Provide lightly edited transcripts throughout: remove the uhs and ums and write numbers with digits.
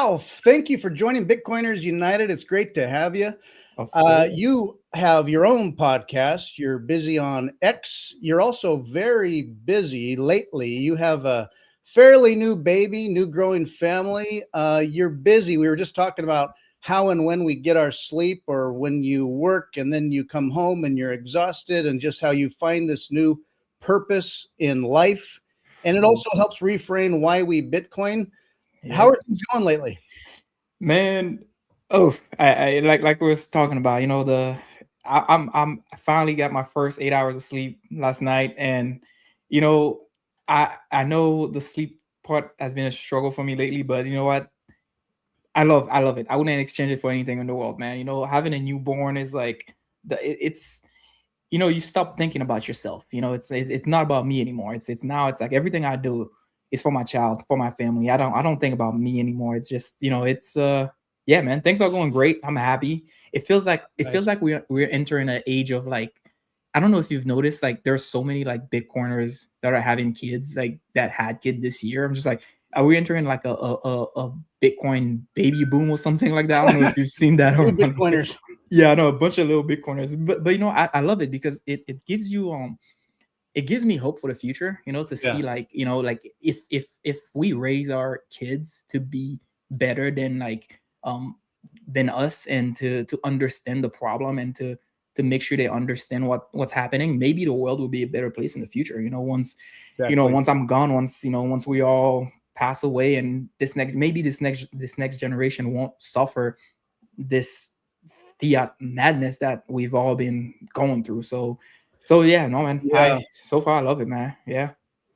Ralph, thank you for joining Bitcoiners United. It's great to have you. Of course. You have your own podcast. You're busy on X. You're also very busy lately. You have a fairly new baby, new growing family. You're busy. We were just talking about how and when we get our sleep, or when you work and then you come home and you're exhausted, and just how you find this new purpose in life. And it also helps reframe why we Bitcoin. How Yep. are things going lately? Man, oh, I like we was talking about, I finally got my first 8 hours of sleep last night, and you know, I know the sleep part has been a struggle for me lately, but you know what? I love it. I wouldn't exchange it for anything in the world, man. Having a newborn is like it's you stop thinking about yourself. It's not about me anymore. It's now it's like everything I do is for my child, for my family. I don't think about me anymore. It's just it's yeah, man. Things are going great. I'm happy. It feels Nice. like we're entering an age of like, I don't know if you've noticed, like there's so many like Bitcoiners that are having kids, like that had kid this year. I'm just like, are we entering like a Bitcoin baby boom or something like that? I don't know if you've seen that New around. Bitcoiners. Yeah, I know, a bunch of little Bitcoiners, but I love it because it gives you it gives me hope for the future, to see Yeah, like, like if we raise our kids to be better than us, and to understand the problem, and to make sure they understand what's happening, maybe the world will be a better place in the future, once exactly. once I'm gone, once we all pass away, and this next generation won't suffer this fiat madness that we've all been going through. So yeah, no man. Yeah. I love it, man. Yeah.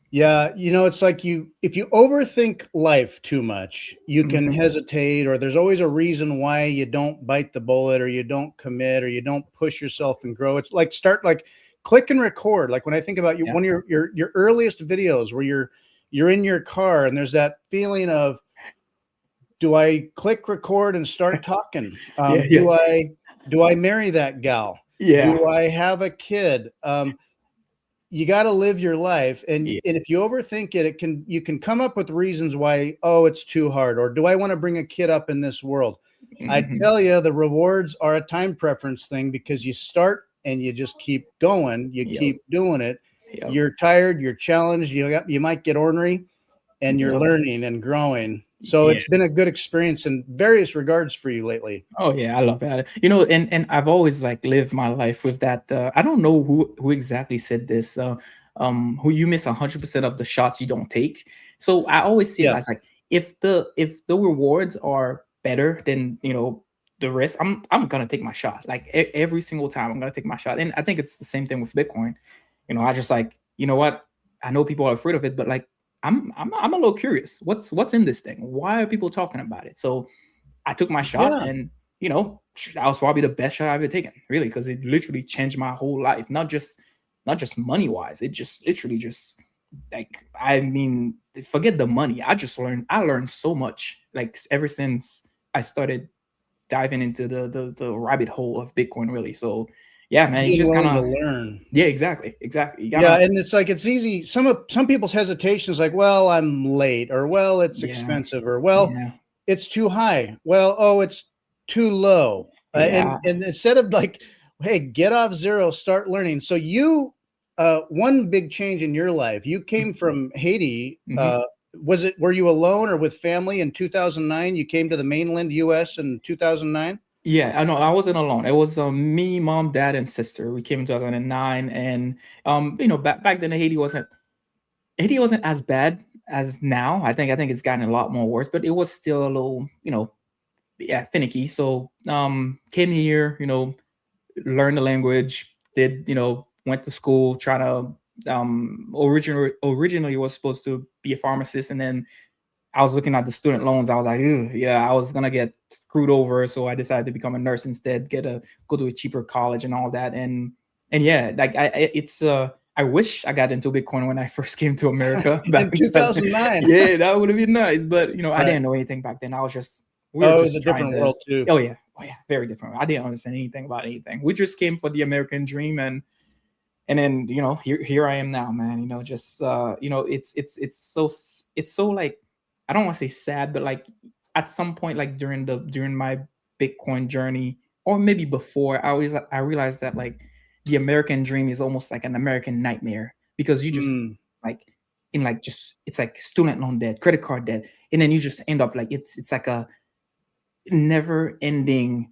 Yeah. It's like if you overthink life too much, you can Hmm. hesitate, or there's always a reason why you don't bite the bullet, or you don't commit, or you don't push yourself and grow. It's like click and record. Like when I think about you, Yeah. one of your earliest videos where you're in your car and there's that feeling of, do I click record and start talking? Yeah. Yeah. Do I marry that gal? Yeah. Do I have a kid? You got to live your life, and Yeah. if you overthink it, you can come up with reasons why. Oh, it's too hard, or do I want to bring a kid up in this world? I Hmm. tell you, the rewards are a time preference thing, because you start and you just keep going, you Yep. keep doing it. Yep. You're tired, you're challenged, you might get ornery, and you're Yep. learning and growing. So Yeah. it's been a good experience in various regards for you lately. Oh yeah, I love that. And I've always like lived my life with that. I don't know who exactly said this. Who you miss 100% of the shots you don't take. So I always see it Yeah. as like, if the rewards are better than the risk, I'm gonna take my shot. Like every single time, I'm gonna take my shot. And I think it's the same thing with Bitcoin. I just like, what, I know people are afraid of it, but like I'm a little curious. What's in this thing? Why are people talking about it? So I took my shot, Yeah. and that was probably the best shot I've ever taken, really, because it literally changed my whole life. Not just money wise. It just literally just, like, I mean, forget the money. I learned so much, like, ever since I started diving into the rabbit hole of Bitcoin, really. So yeah, man, it's Being just kind willing to of, learn. yeah, exactly. You Yeah, gotta, and it's like it's easy. Some people's hesitations, like, well, I'm late, or well, it's yeah, expensive, or well, yeah, it's too high. Well, oh, it's too low. And yeah. instead of like, hey, get off zero, start learning. So one big change in your life. You came from Haiti. Hmm. Were you alone or with family in 2009? You came to the mainland U.S. in 2009. Yeah, I know. I wasn't alone. It was me, mom, dad, and sister. We came in 2009, and back then Haiti wasn't as bad as now. I think it's gotten a lot more worse, but it was still a little, yeah, finicky. So came here, learned the language, went to school, trying to originally was supposed to be a pharmacist, and then I was looking at the student loans. I was like, "Ew, yeah, I was gonna get screwed over." So I decided to become a nurse instead, go to a cheaper college and all that. And yeah, like I wish I got into Bitcoin when I first came to America back In in 2000. 2009. Yeah, that would have been nice. But I Right. didn't know anything back then. We were Oh, it was just a trying different to. world too. Oh yeah, very different. I didn't understand anything about anything. We just came for the American dream, and then here I am now, man. Just it's so like, I don't want to say sad, but like at some point, like during my Bitcoin journey, or maybe before, I realized that like the American dream is almost like an American nightmare, because you just Mm, like in like just it's like student loan debt, credit card debt, and then you just end up like it's like a never ending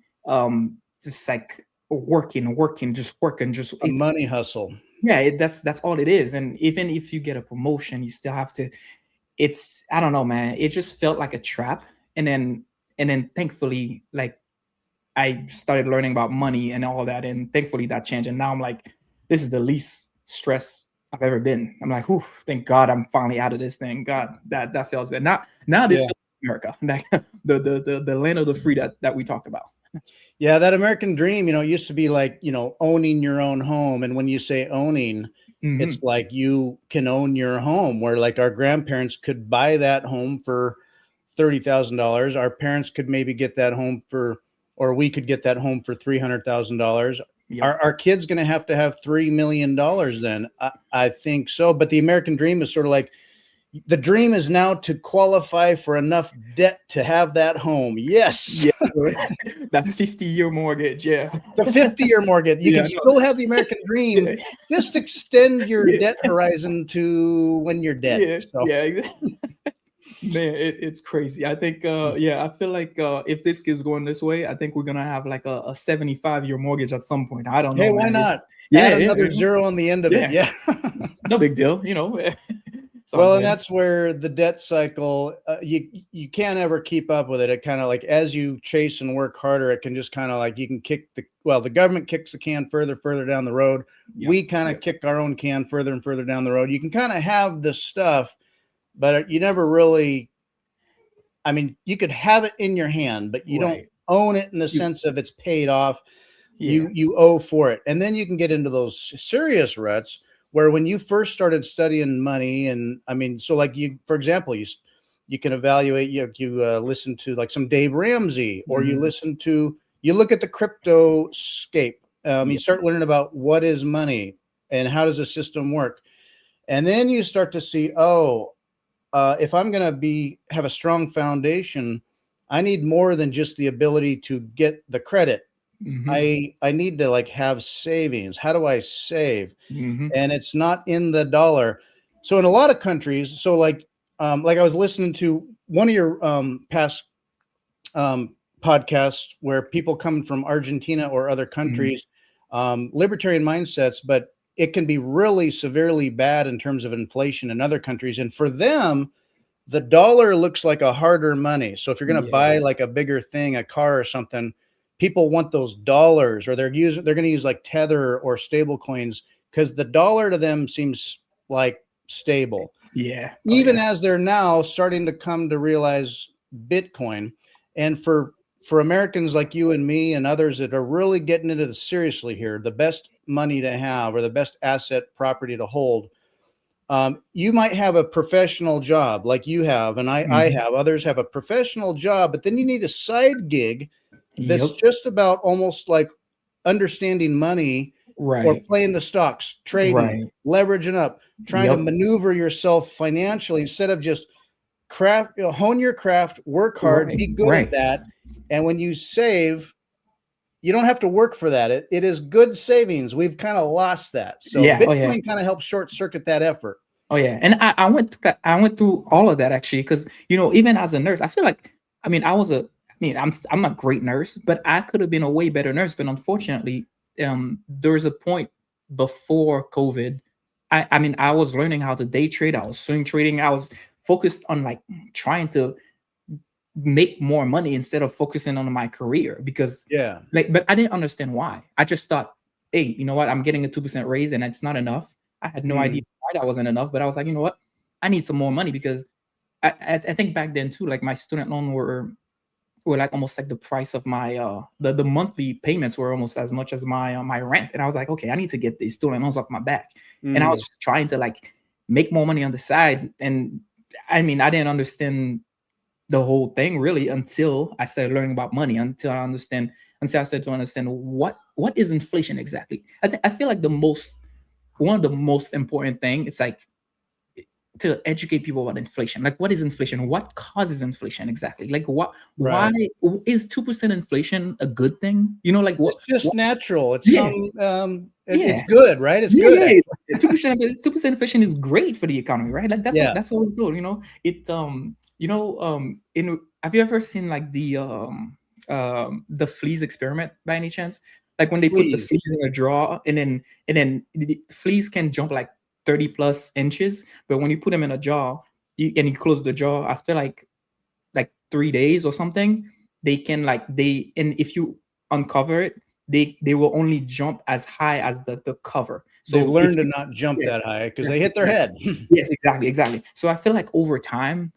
just like working, just working, just a it's money hustle. yeah, that's all it is. And even if you get a promotion, you still have to, it's I don't know, man. It just felt like a trap. And then thankfully, like I started learning about money and all that, and thankfully that changed. And now I'm like, this is the least stress I've ever been. I'm like, whew, thank God I'm finally out of this thing. God, that feels good. Now this Yeah. feels like America, like the land of the free that we talked about. Yeah, that American dream, it used to be like, owning your own home. And when you say owning, it's Hmm. like you can own your home, where like our grandparents could buy that home for $30,000. Our parents could maybe get that home for, or we could get that home for $300,000. Yep. Our kids going to have $3 million then? I think so. But the American dream is sort of like, the dream is now to qualify for enough debt to have that home. Yes. Yeah. That 50-year mortgage. Yeah. The 50-year mortgage. You can Yeah. No. still have the American dream. Yeah. Just extend your Yeah. debt horizon to when you're dead. Yeah. So, Yeah. Man, it's crazy. I think yeah, I feel like if this keeps going this way, I think we're gonna have like a 75-year mortgage at some point. I don't hey, know, why man. not Yeah, add yeah, another zero on the end of it? yeah. Yeah. No big deal, It's all Well, and good. that's where the debt cycle, you can't ever keep up with it. It kind of like, as you chase and work harder, it can just kind of like, you can kick the government kicks the can further down the road. Yep. We kind of Yep. kick our own can further and further down the road. You can kind of have the stuff, but you never really, I mean, you could have it in your hand, but you don't Right. own it in the You, sense of it's paid off. yeah. You owe for it. And then you can get into those serious ruts where when you first started studying money, and I mean, so like you, for example, you can evaluate, you listen to like some Dave Ramsey, or Hmm. you look at the crypto scape. You Yep. start learning about what is money and how does the system work. And then you start to see, oh, if I'm going to have a strong foundation, I need more than just the ability to get the credit. Hmm. I need to like have savings. How do I save? Hmm. And it's not in the dollar. So in a lot of countries, so like I was listening to one of your past podcasts where people come from Argentina or other Hmm. countries, libertarian mindsets, but it can be really severely bad in terms of inflation in other countries. And for them, the dollar looks like a harder money. So if you're going to buy Yeah. like a bigger thing, a car or something, people want those dollars, or they're going to use like Tether or stable coins, because the dollar to them seems like stable. Yeah. Oh Even yeah. as they're now starting to come to realize Bitcoin. And for Americans like you and me and others that are really getting into the seriously here, the best money to have or the best asset property to hold, you might have a professional job like you have, and I Hmm. have, others have a professional job, but then you need a side gig that's Yep. just about almost like understanding money or Right. playing the stocks, trading, Right. leveraging up, trying to Yep. maneuver yourself financially instead of just hone your craft, work hard, Right. be good at Right. that. And when you save, you don't have to work for that. It is good savings. We've kind of lost that. So Yeah. Oh yeah. Bitcoin kind of helps short circuit that effort. Oh yeah, and I went through that. I went through all of that actually, because even as a nurse, I feel like I was I'm a great nurse, but I could have been a way better nurse. But unfortunately, there was a point before COVID. I was learning how to day trade. I was swing trading. I was focused on like trying to make more money instead of focusing on my career, because Yeah. like, but I didn't understand why. I just thought, hey, you know what, I'm getting a 2% raise and it's not enough. I had no idea Mm. why that wasn't enough, but I was like, you know what, I need some more money, because I think back then too, like my student loan were like almost like the price of my the monthly payments were almost as much as my rent. And I was like, okay, I need to get these student loans off my back. And I was Mm. just trying to like make more money on the side. And I didn't understand the whole thing really until I started learning about money, until I started to understand what is inflation exactly. I feel like one of the most important thing, it's like to educate people about inflation. Like, what is inflation? What causes inflation exactly? Like, why Right. is 2% inflation a good thing? Like It's just what? natural. It's Yeah, some it's yeah, good, right? It's yeah, good yeah. actually. 2% inflation is great for the economy, right? Like Yeah. that's what we're told. It in have you ever seen like the fleas experiment by any chance? Like when they put the fleas Please. in a drawer and then the fleas can jump like 30 plus inches, but when you put them in a jar, and you close the jar after like 3 days or something, they can and if you uncover it, they will only jump as high as the cover. They've So if learned to you not jump yeah, that high because they exactly, hit their exactly. head. Yes, exactly. So I feel like over time,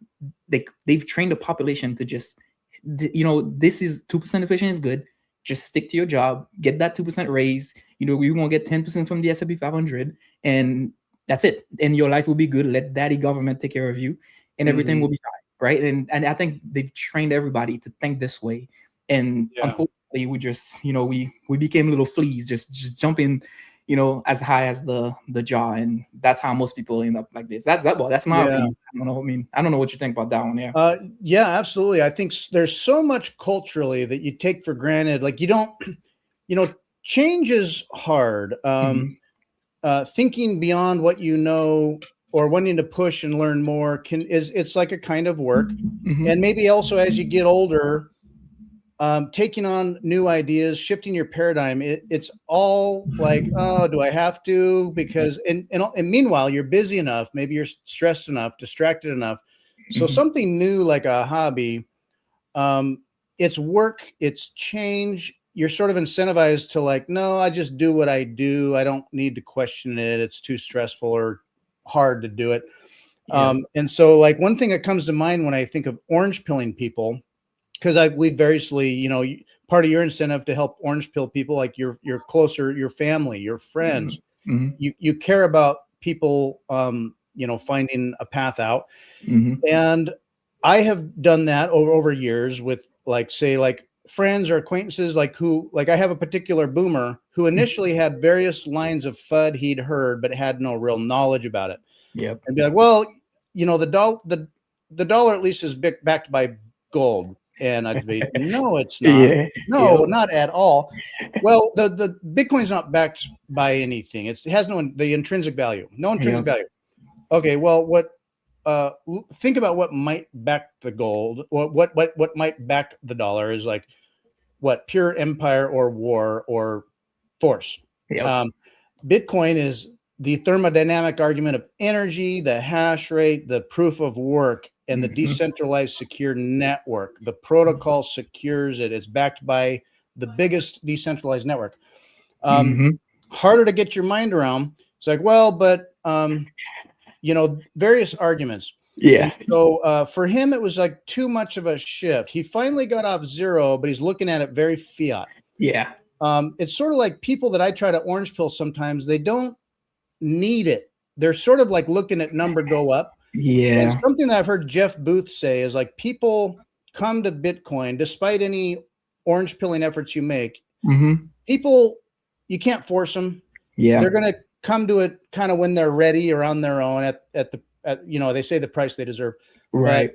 they've trained the population to just this is 2% inflation is good. Just stick to your job, get that 2% raise. You're gonna get 10% from the S&P 500, and that's it. And your life will be good. Let daddy government take care of you, and everything will Mhm. be fine, right? And I think they've trained everybody to think this way. And Yeah. unfortunately, we just we became little fleas, just jumping as high as the jaw, and that's how most people end up like this. That's my Yeah. opinion. I don't know. I mean, I don't know what you think about that one. Yeah. Yeah, absolutely. I think there's so much culturally that you take for granted. Like you don't, change is hard. Hmm. Thinking beyond what you know or wanting to push and learn more it's like a kind of work. Hmm. And maybe also as you get older, taking on new ideas, shifting your paradigm, it's all like, oh, do I have to? Because and meanwhile, you're busy enough, maybe you're stressed enough, distracted enough. So Hmm. something new like a hobby, um, it's work, it's change. You're sort of incentivized to like, no, I just do what I do. I don't need to question it. It's too stressful or hard to do it. Yeah. And so, like, one thing that comes to mind when I think of orange pilling people, because we variously, part of your incentive to help orange pill people, like your closer, your family, your Hmm. friends, Hmm. you care about people, finding a path out. Hmm. And I have done that over years with, like, say, like friends or acquaintances, like who, like I have a particular boomer who initially had various lines of FUD he'd heard, but had no real knowledge about it. Yep. And be like, well, the dollar at least is backed by gold. And I'd be, no, it's not. Yeah. No, Yep. not at all. Well, the Bitcoin's not backed by anything. It has the intrinsic value, no intrinsic Yep. value. Okay, well, think about what might back the gold, what might back the dollar is like what pure empire or war or force. Yep. Um, Bitcoin is the thermodynamic argument of energy, the hash rate, the proof of work, and the Hmm. decentralized secure network. The protocol secures it. It's backed by the biggest decentralized network. Um, Hmm. Harder to get your mind around. It's like, well, but various arguments. And Yeah. so for him, it was like too much of a shift. He finally got off zero, but he's looking at it very fiat. Yeah. It's sort of like people that I try to orange pill sometimes, they don't need it. They're sort of like looking at number go up. And Yeah. something that I've heard Jeff Booth say is like people come to Bitcoin despite any orange pilling efforts you make. Hmm. People, you can't force them. They're Yeah. going to come to it kind of when they're ready or on their own they say the price they deserve, but Right.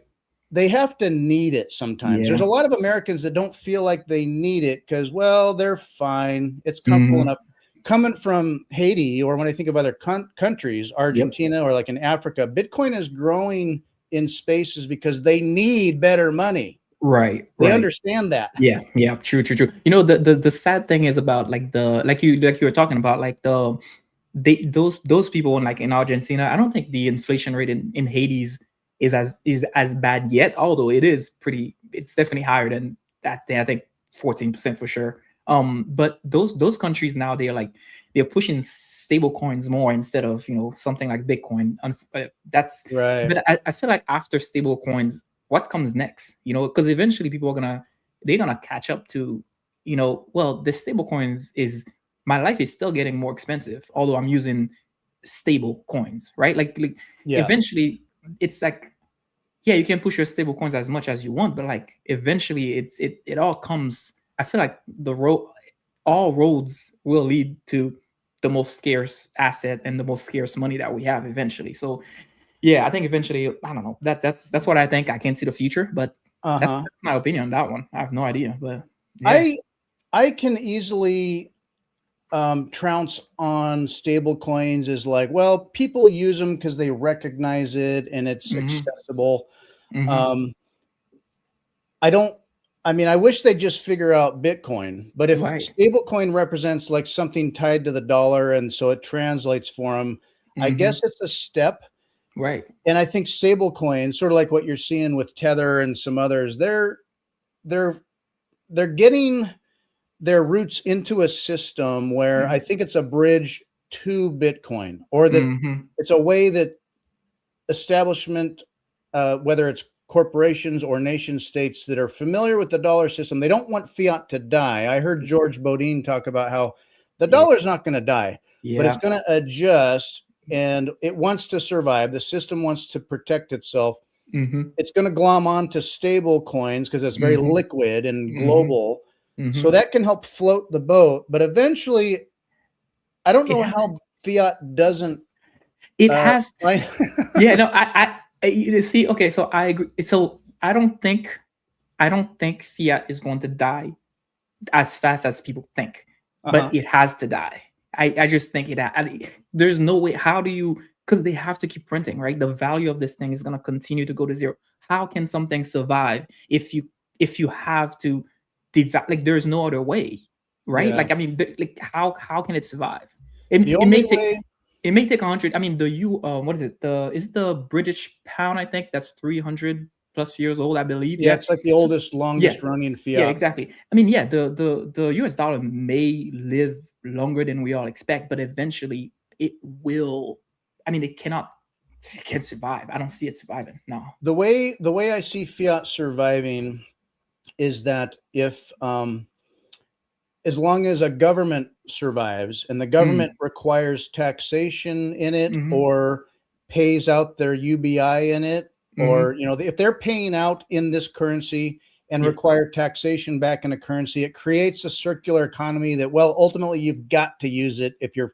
they have to need it sometimes. There's Yeah. a lot of Americans that don't feel like they need it because, well, they're fine. It's comfortable Hmm. enough. Coming from Haiti, or when I think of other countries, Yep. Argentina, or like in Africa, Bitcoin is growing in spaces because they need better money. Right. They Right. understand that. Yeah, yeah, true. The sad thing is about like like you were talking about like those people in like in Argentina. I don't think the inflation rate in Hades is as bad yet, although it's definitely higher than that thing. I think 14% for sure. But those countries now they're pushing stable coins more instead of something like Bitcoin. That's Right. but I feel like after stable coins, what comes next? Because eventually people are they're gonna catch up to, well, the stable coins is my life is still getting more expensive, although I'm using stable coins, right? Like Yeah. eventually it's like, yeah, you can push your stable coins as much as you want, but like eventually it all comes. I feel like all roads will lead to the most scarce asset and the most scarce money that we have eventually. So Yeah, I think eventually, I don't know. That's what I think. I can't see the future, but Uh-huh. that's my opinion on that one. I have no idea, but yeah. I I can easily trounce on stable coins is like, well, people use them because they recognize it and it's Mm-hmm. accessible. Mm-hmm. Um, I don't, I mean, I wish they'd just figure out Bitcoin, but if Right. stablecoin represents like something tied to the dollar and so it translates for them, I Mm-hmm. guess it's a step. Right. And I think stablecoins, sort of like what you're seeing with Tether and some others, they're they're getting their roots into a system where I Mm-hmm. think it's a bridge to Bitcoin, or that Mm-hmm. it's a way that establishment, whether it's corporations or nation states that are familiar with the dollar system, they don't want fiat to die. I heard George Bodine talk about how the Yeah. dollar's not going to die, but it's Yeah. going to adjust and it wants to survive. The system wants to protect itself. Mm-hmm. It's going to glom onto stable coins because it's very Mm-hmm. liquid and Mm-hmm. global. Mm-hmm. So that can help float the boat. But eventually, I don't know Yeah. how fiat doesn't. It Uh, has. I, Yeah. No. You see. Okay. So I agree. So I don't think fiat is going to die as fast as people think, but uh-huh. it has to die. I just think there's no way. How do you? Because they have to keep printing, right? The value of this thing is going to continue to go to zero. How can something survive if you have to like there's no other way, right? Yeah. Like I mean, like how can it survive? The It only may take way, it may take 100. I mean, what is it? The British pound? I think that's 300 plus years old. I believe. yeah, Yeah. it's like the So oldest, yeah, longest running yeah, fiat. exactly. I mean, yeah, the US dollar may live longer than we all expect, but eventually it will. I mean, it can survive. I don't see it surviving. No. The way I see fiat surviving is that if as long as a government survives and the government Mm. requires taxation in it Mm-hmm. or pays out their UBI in it, Mm-hmm. or if they're paying out in this currency and Yeah. require taxation back in a currency, it creates a circular economy that, well, ultimately you've got to use it if you're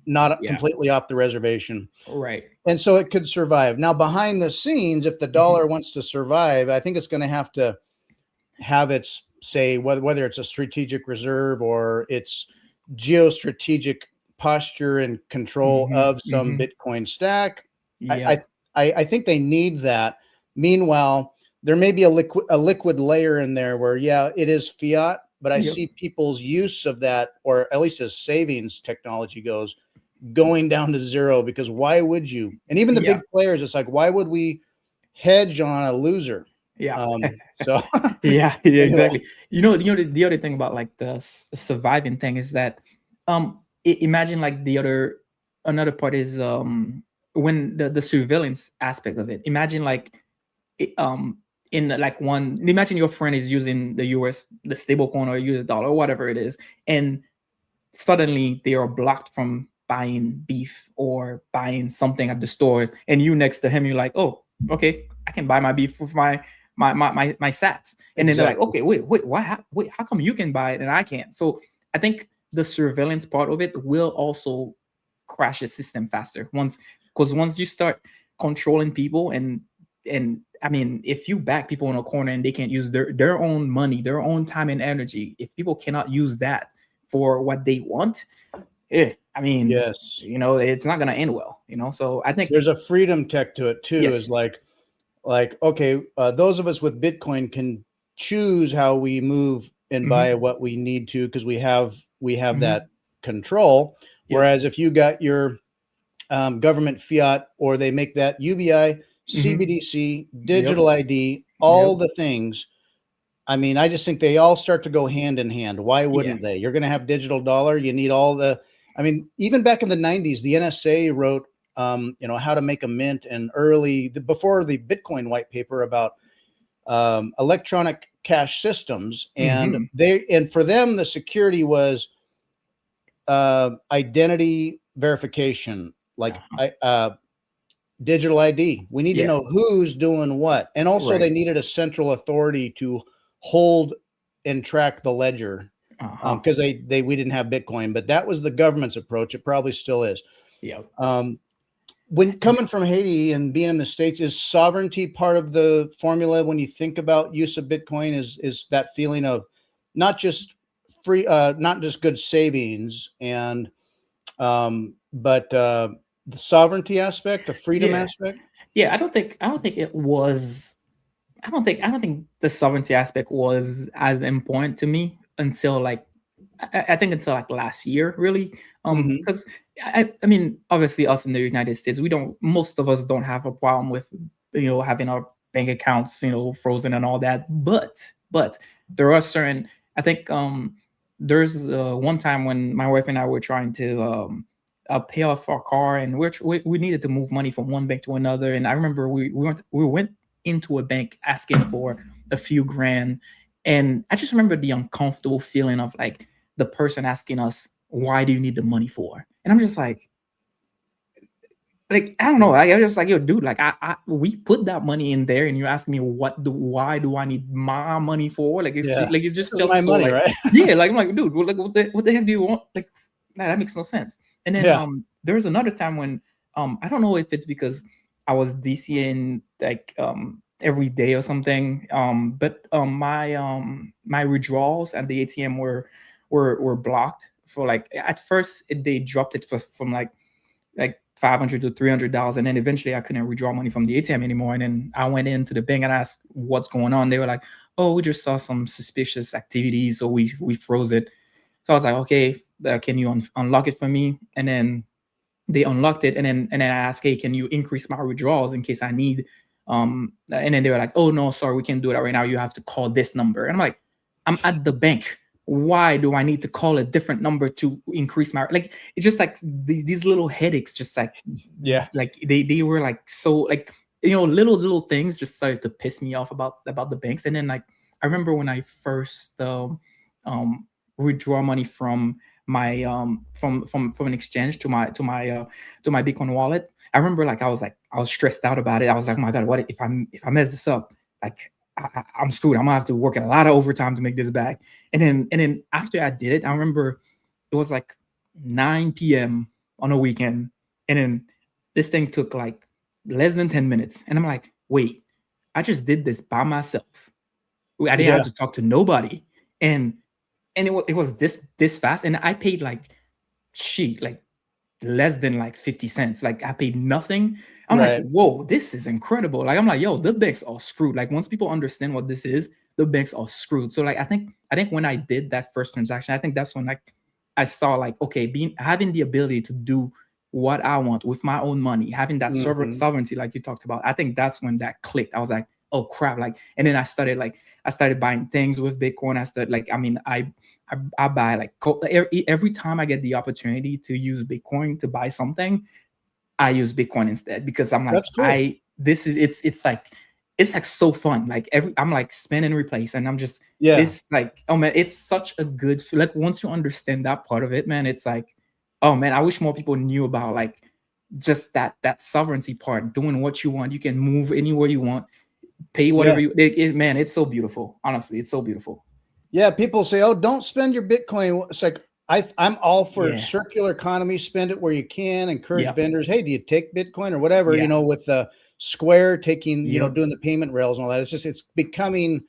not Yeah. completely off the reservation. Right. And so it could survive. Now, behind the scenes, if the Mm-hmm. dollar wants to survive, I think it's going to have its say, whether it's a strategic reserve or its geostrategic posture and control Mm-hmm. of some Mm-hmm. Bitcoin stack. I Yeah. I, I think they need that. Meanwhile, there may be a liquid layer in there where, yeah, it is fiat, but I Yep. see people's use of that, or at least as savings technology goes, going down to zero, because why would you? And even the Yeah. big players, it's like, why would we hedge on a loser? Yeah. So Yeah, yeah, anyway, exactly. The other thing about like the surviving thing is that, imagine like another part is when the surveillance aspect of it. Imagine like it, in like imagine your friend is using the stable coin or US dollar or whatever it is, and suddenly they are blocked from buying beef or buying something at the store, and you next to him, you're like, oh, okay, I can buy my beef with my sats. And then they're like, exactly. okay, wait, why wait, how come you can buy it and I can't? So I think the surveillance part of it will also crash the system faster once you start controlling people. And I mean, if you back people in a corner and they can't use their own money, their own time and energy, if people cannot use that for what they want, I mean, Yes. it's not gonna end well. So I think There's a freedom tech to it too, is yes. like, okay, those of us with Bitcoin can choose how we move and buy Hmm. what we need to, because we have that Hmm. control. Yep. Whereas if you got your government fiat, or they make that UBI, Hmm. CBDC, Yep. digital ID, Yep. all the things. I mean, I just think they all start to go hand in hand. Why Yeah. wouldn't they? You're going to have digital dollar. You need all the. I mean, even back in the '90s, the NSA wrote, how to make a mint, and before the Bitcoin white paper about electronic cash systems, and Hmm. for them the security was identity verification, like Uh-huh. digital ID. We need to Yeah. know who's doing what. And also, they Right. needed a central authority to hold and track the ledger, Uh-huh. because we didn't have Bitcoin, but that was the government's approach. It probably still is. Yep. Um, when coming from Haiti and being in the States, is sovereignty part of the formula when you think about use of Bitcoin? Is that feeling of not just free, not just good savings and but the sovereignty aspect, the freedom Yeah, aspect? yeah. I don't think it was. I don't think the sovereignty aspect was as important to me until like I think until like last year, really. Hmm. Because I mean, obviously, us in the United States, most of us don't have a problem with having our bank accounts frozen and all that. But there are certain. I think there's one time when my wife and I were trying to pay off our car, and we needed to move money from one bank to another. And I remember we went into a bank asking for a few grand, and I just remember the uncomfortable feeling of like the person asking us, "Why do you need the money for?" And I'm just like I don't know. I was just like, yo, dude, like we put that money in there, and you're asking me why do I need my money for? Like Yeah, it this just is felt my so money, like, right? yeah, like I'm like, dude, well, like what the heck do you want? Like, nah, that makes no sense. And then Yeah, there was another time when I don't know if it's because I was DCing like every day or something. But my withdrawals at the ATM were blocked for like at first they dropped it from like $500 to $300, and then eventually I couldn't withdraw money from the ATM anymore. And then I went into the bank and asked what's going on. They were like, "Oh, we just saw some suspicious activities, so we froze it." So I was like, "Okay, can you unlock it for me?" And then they unlocked it, and then I asked, "Hey, can you increase my withdrawals in case I need?" And then they were like, "Oh no, sorry, we can't do that right now. You have to call this number." And I'm like, "I'm at the bank. Why do I need to call a different number to increase my like?" It's just like these little headaches, just yeah, like they were like so like little things just started to piss me off about the banks. And then like I remember when I first um withdraw money from my from an exchange to my Bitcoin wallet. I remember like I was stressed out about it. I was like, "Oh my god, what if I mess this up? Like I'm screwed. I'm gonna have to work a lot of overtime to make this back." And then after I did it, I remember it was like 9 p.m. on a weekend, and then this thing took like less than 10 minutes, and I'm like, "Wait, I just did this by myself. I didn't have yeah, to talk to nobody." And it was this fast, and I paid like like less than like 50 cents. Like I paid nothing. I'm like, right. whoa, this is incredible. Like I'm like, yo, the banks are screwed. Like once people understand what this is, the banks are screwed. So like I think when I did that first transaction, I think that's when like I saw like, okay, having the ability to do what I want with my own money, having that Hmm. sovereignty, like you talked about. I think that's when that clicked. I was like, oh crap. Like, and then I started buying things with Bitcoin. I started like, I mean, I buy like every time I get the opportunity to use Bitcoin to buy something, I use Bitcoin instead, because I'm like, That's cool. it's like so fun. Like I'm like spend and replace, and I'm just Yeah, it's like, oh man, it's such a good like once you understand that part of it, man, it's like, oh man, I wish more people knew about like just that sovereignty part, doing what you want. You can move anywhere you want, pay yeah. whatever man, it's so beautiful. Honestly, it's so beautiful. Yeah, people say, "Oh, don't spend your Bitcoin." It's like I'm all for Yeah. circular economy. Spend it where you can. Encourage Yep. vendors. Hey, do you take Bitcoin or whatever? Yeah. With the Square taking, Yep. doing the payment rails and all that. It's becoming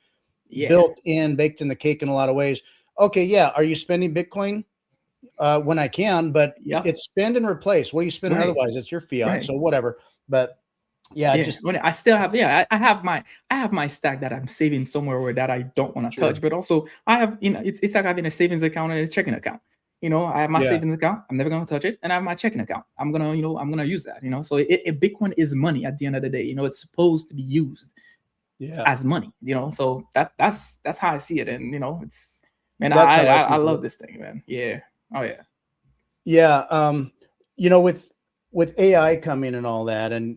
Yeah. built in, baked in the cake in a lot of ways. Okay, yeah. Are you spending Bitcoin when I can? But Yep. it's spend and replace. What are you spending Right. otherwise? It's your fiat, Right. so whatever. But yeah, Yeah. just When I still have, yeah, I have my stack that I'm saving somewhere where that I don't want to sure. touch. But also I have, it's like having a savings account and a checking account. I have my Yeah, savings account. I'm never gonna touch it, and I have my checking account. I'm gonna use that. So Bitcoin is money at the end of the day. It's supposed to be used yeah. as money. So that's how I see it. And it's man, That's I how I I, I think of it. love this thing, man. Yeah. Oh yeah. Yeah, with AI coming and all that, and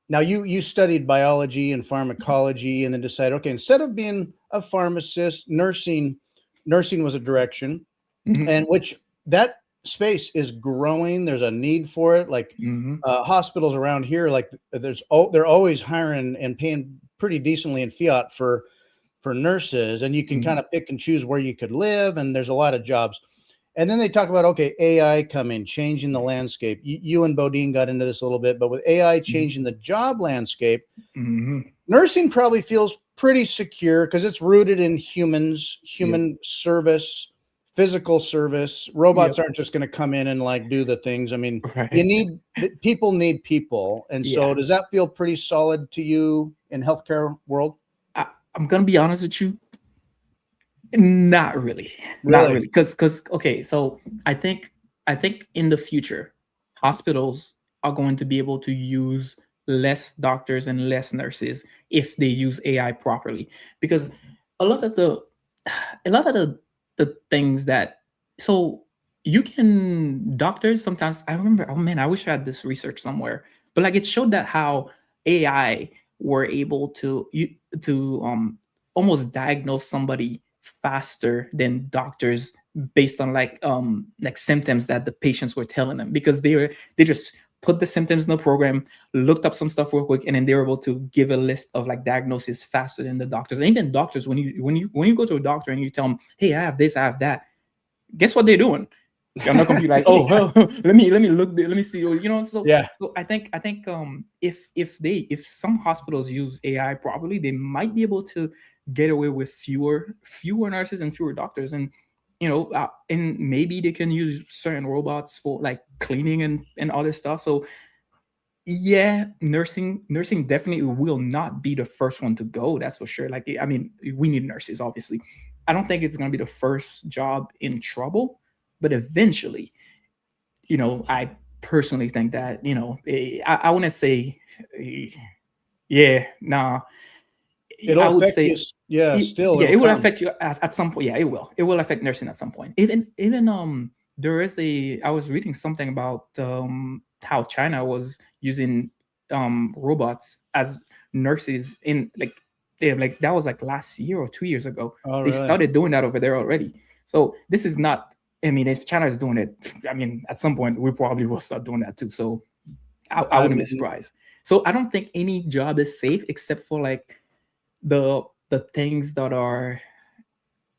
now you studied biology and pharmacology, and then decided, okay, instead of being a pharmacist, nursing was a direction, Hmm. and which that space is growing. There's a need for it. Like Hmm. hospitals around here, like they're always hiring and paying pretty decently in fiat for nurses, and you can Hmm. kind of pick and choose where you could live, and there's a lot of jobs. And then they talk about, okay, AI coming, changing the landscape. You and Bodine got into this a little bit, but with AI changing the job landscape, nursing probably feels pretty secure because it's rooted in humans, human service, physical service. Robots aren't just going to come in and like do the things. I mean, you need people need people. And so does that feel pretty solid to you in healthcare world? I'm going to be honest with you. Not really. Not really. Because okay, so I think in the future, hospitals are going to be able to use less doctors and less nurses if they use AI properly. Because a lot of the the things that, so you can, doctors sometimes, I remember, oh man, I wish I had this research somewhere, but like it showed that how AI were able to almost diagnose somebody faster than doctors based on like symptoms that the patients were telling them, because they just put the symptoms in the program, looked up some stuff real quick, and then they were able to give a list of like diagnoses faster than the doctors. And even doctors, when you go to a doctor and you tell them, hey, I have this, I have that, guess what they're doing? They're not gonna be like, oh, well, let me look, let me see, so Yeah. So I think if some hospitals use AI properly, they might be able to get away with fewer nurses and fewer doctors, and and maybe they can use certain robots for like cleaning and other stuff. So yeah, nursing definitely will not be the first one to go, that's for sure. Like, I mean, we need nurses, obviously. I don't think it's going to be the first job in trouble, but eventually, I personally think that, I wouldn't say, yeah, nah. It'll I would affect you. say, Yeah, still yeah, it'll it will come. affect you at some point. Yeah, it will. It will affect nursing at some point. Even there is I was reading something about how China was using robots as nurses in like that was like last year or 2 years ago. Oh, They really? started doing that over there already. So this is not. I mean, if China is doing it, I mean, at some point we probably will start doing that too. So I I wouldn't be mean, surprised. So I don't think any job is safe except for like the things that are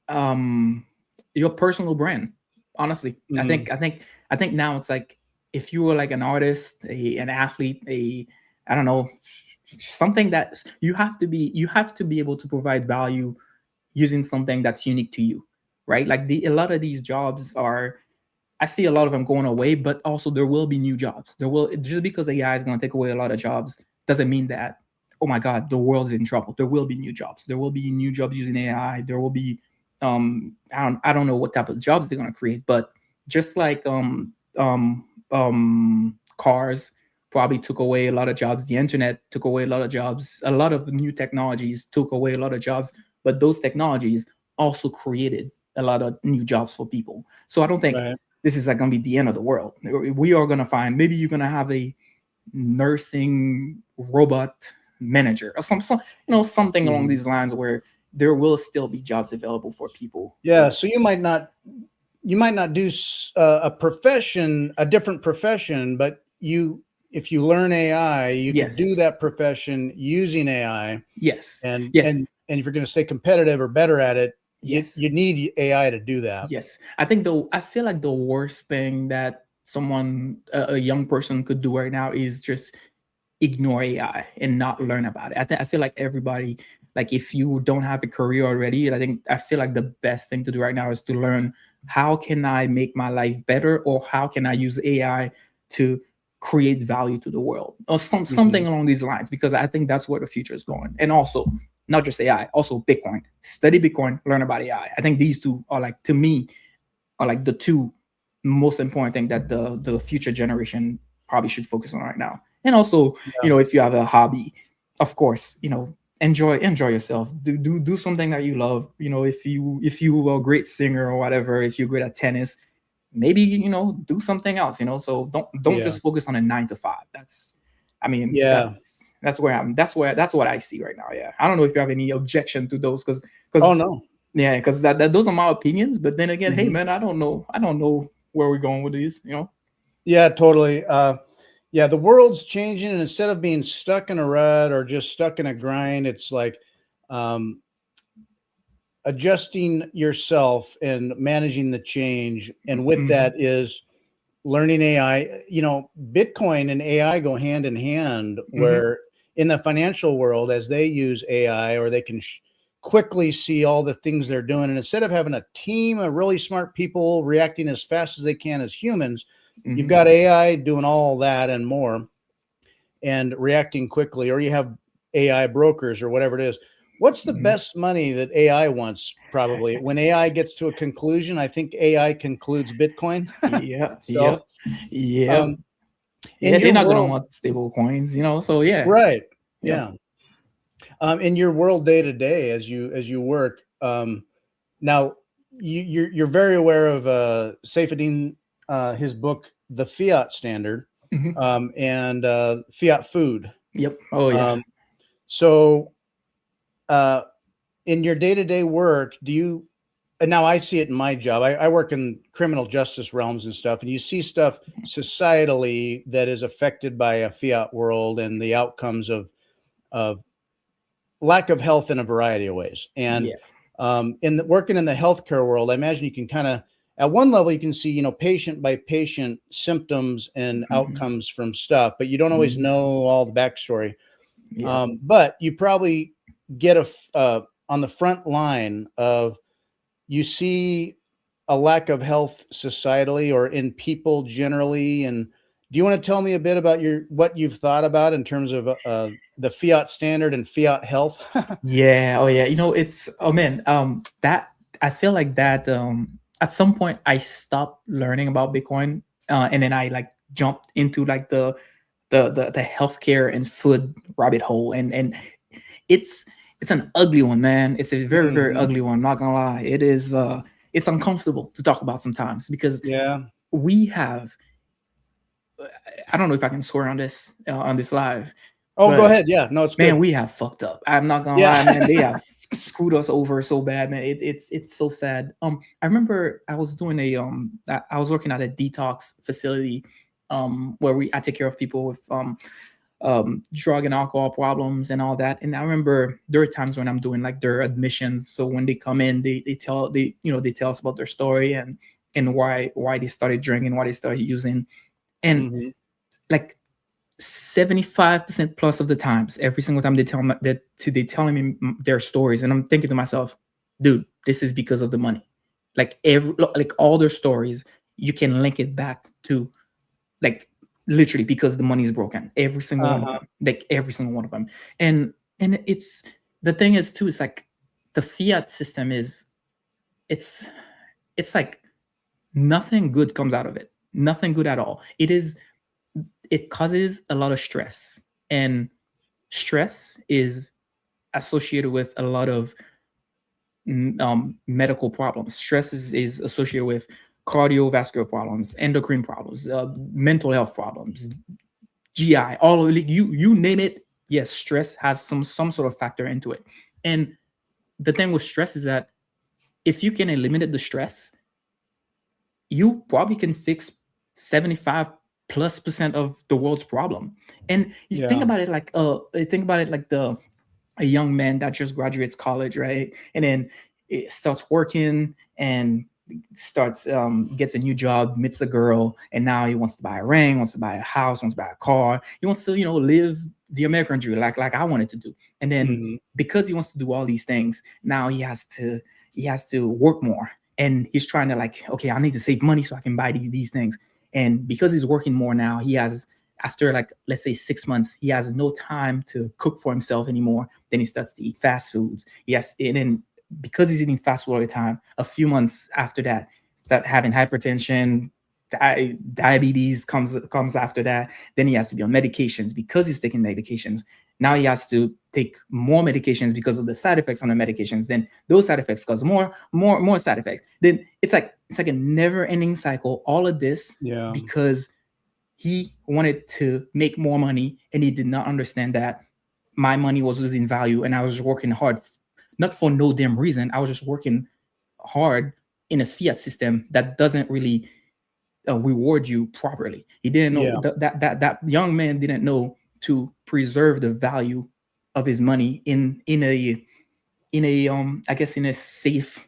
um your personal brand. Honestly, I think now it's like, if you were like an artist, an athlete, I don't know, something that you have to be able to provide value using something that's unique to you, right? Like a lot of these jobs are, I see a lot of them going away, but also there will be new jobs. There will, just because AI is going to take away a lot of jobs doesn't mean that, oh my God, the world's in trouble. There will be new jobs. There will be new jobs using AI. There will be I don't know what type of jobs they're going to create, but just like cars probably took away a lot of jobs. The internet took away a lot of jobs. A lot of new technologies took away a lot of jobs, but those technologies also created a lot of new jobs for people. So I don't think right. this is like going to be the end of the world. We are going to find, maybe you're going to have a nursing robot manager or something along these lines, where there will still be jobs available for people. Yeah. So you might not do a different profession, but if you learn AI, you could do Yes. that profession using AI. Yes. And Yes. if you're going to stay competitive or better at it, Yes. you need AI to do that. Yes. I feel like the worst thing that a young person could do right now is just ignore AI and not learn about it. I feel like everybody, like if you don't have a career already, I feel like the best thing to do right now is to learn, how can I make my life better, or how can I use AI to create value to the world, or something along these lines, because I think that's where the future is going. And also, not just AI, also Bitcoin. Study Bitcoin, learn about AI. I think these two are, like, to me, are like the two most important thing that the future generation probably should focus on right now. And also, if you have a hobby, of course, enjoy yourself. Do something that you love. If you are a great singer or whatever, if you're great at tennis, maybe do something else. So don't just focus on a 9 to 5. Yeah. That's what I see right now. Yeah, I don't know if you have any objection to those, because Oh, no. yeah, because that those are my opinions. But then again, hey man, I don't know where we're going with these. Yeah, totally. Yeah, the world's changing, and instead of being stuck in a rut or just stuck in a grind, it's like, adjusting yourself and managing the change, and with Mhm. that is learning AI. Bitcoin and AI go hand in hand, Mhm. where in the financial world, as they use AI, or they can quickly see all the things they're doing, and instead of having a team of really smart people reacting as fast as they can as humans, you've Mhm. got AI doing all that and more, and reacting quickly, or you have AI brokers or whatever it is. What's the Mhm. best money that AI wants? Probably when AI gets to a conclusion, I think AI concludes Bitcoin. Yep. So, Yep. Yep. um, in Yeah, they're your not gonna world, want stable coins, so yeah. right? Yeah. Yeah. In your world day to day, as you work, now you're very aware of Saifuddin, his book, The Fiat Standard, Mhm. and Fiat Food. Yep. Oh yeah. Um, so, uh, in your day to day work, do you? And now I see it in my job. I work in criminal justice realms and stuff, and you see stuff societally that is affected by a fiat world and the outcomes of lack of health in a variety of ways. And Yeah. working in the healthcare world, I imagine you can kind of, at one level, you can see, patient by patient symptoms and Mhm. outcomes from stuff, but you don't always Mhm. know all the backstory. Yeah. But you probably get on the front line of, you see a lack of health societally or in people generally. And do you want to tell me a bit about what you've thought about in terms of the fiat standard and fiat health? Yeah. Oh yeah. It's oh man. That I feel like that. At some point, I stopped learning about Bitcoin, and then I like jumped into like the healthcare and food rabbit hole, and it's it's an ugly one, man. It's a very very Mhm. ugly one. I'm not gonna lie. It is. It's uncomfortable to talk about sometimes because Yeah. we have. I don't know if I can swear on this live, Oh, go but ahead. Yeah. No, it's man, good. we have fucked up. I'm not gonna Yeah. lie, man. They have screwed us over so bad, man. It's so sad. I remember I was doing I was working at a detox facility, where I take care of people with drug and alcohol problems and all that. And I remember there are times when I'm doing like their admissions. So when they come in, they tell us about their story and why they started drinking, why they started using, and Mhm. like 75% plus of the times, every single time they telling me their stories, and I'm thinking to myself, dude, this is because of the money. Like all their stories, you can link it back to like literally because the money is broken. Every single one of Uh-huh. them, like every single one of them, and it's the thing is too. It's like the fiat system is it's it's like nothing good comes out of it. Nothing good at all. It causes a lot of stress, and stress is associated with a lot of medical problems. Stress is associated with cardiovascular problems, endocrine problems, mental health problems, GI, all of it, you name it. Yes, stress has some sort of factor into it. And the thing with stress is that if you can eliminate the stress, you probably can fix 75 plus percent of the world's problem. And you think Yeah. about it like the a young man that just graduates college, right? And then it starts working and starts gets a new job, meets a girl, and now he wants to buy a ring, wants to buy a house, wants to buy a car. He wants to, live the American dream, like I wanted to do. And then Mhm. because he wants to do all these things, now he has to work more. And he's trying to like, okay, I need to save money so I can buy these things. And because he's working more now, he has after like let's say 6 months, he has no time to cook for himself anymore. Then he starts to eat fast foods. Yes, and then because he's eating fast food all the time, a few months after that, start having hypertension, diabetes comes after that. Then he has to be on medications because he's taking medications. Now he has to take more medications because of the side effects on the medications. Then those side effects cause more side effects. Then it's like a never-ending cycle. All of this Yeah. because he wanted to make more money and he did not understand that my money was losing value and I was working hard, not for no damn reason. I was just working hard in a fiat system that doesn't really reward you properly. He didn't know Yeah. that young man didn't know to preserve the value of his money in a in a I guess in a safe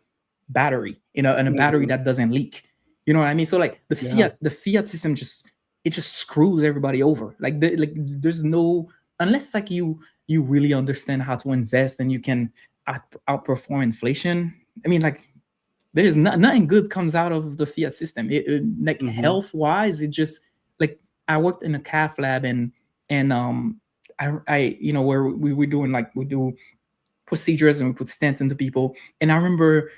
battery, in a battery Mhm. that doesn't leak. You know what I mean? So like Yeah. the fiat system just screws everybody over. Like there's no, unless like you really understand how to invest and you can outperform inflation. I mean, like there's nothing good comes out of the fiat system. Like Mhm. health wise, it just like I worked in a cath lab and I where we were doing like we do procedures and we put stents into people. And I remember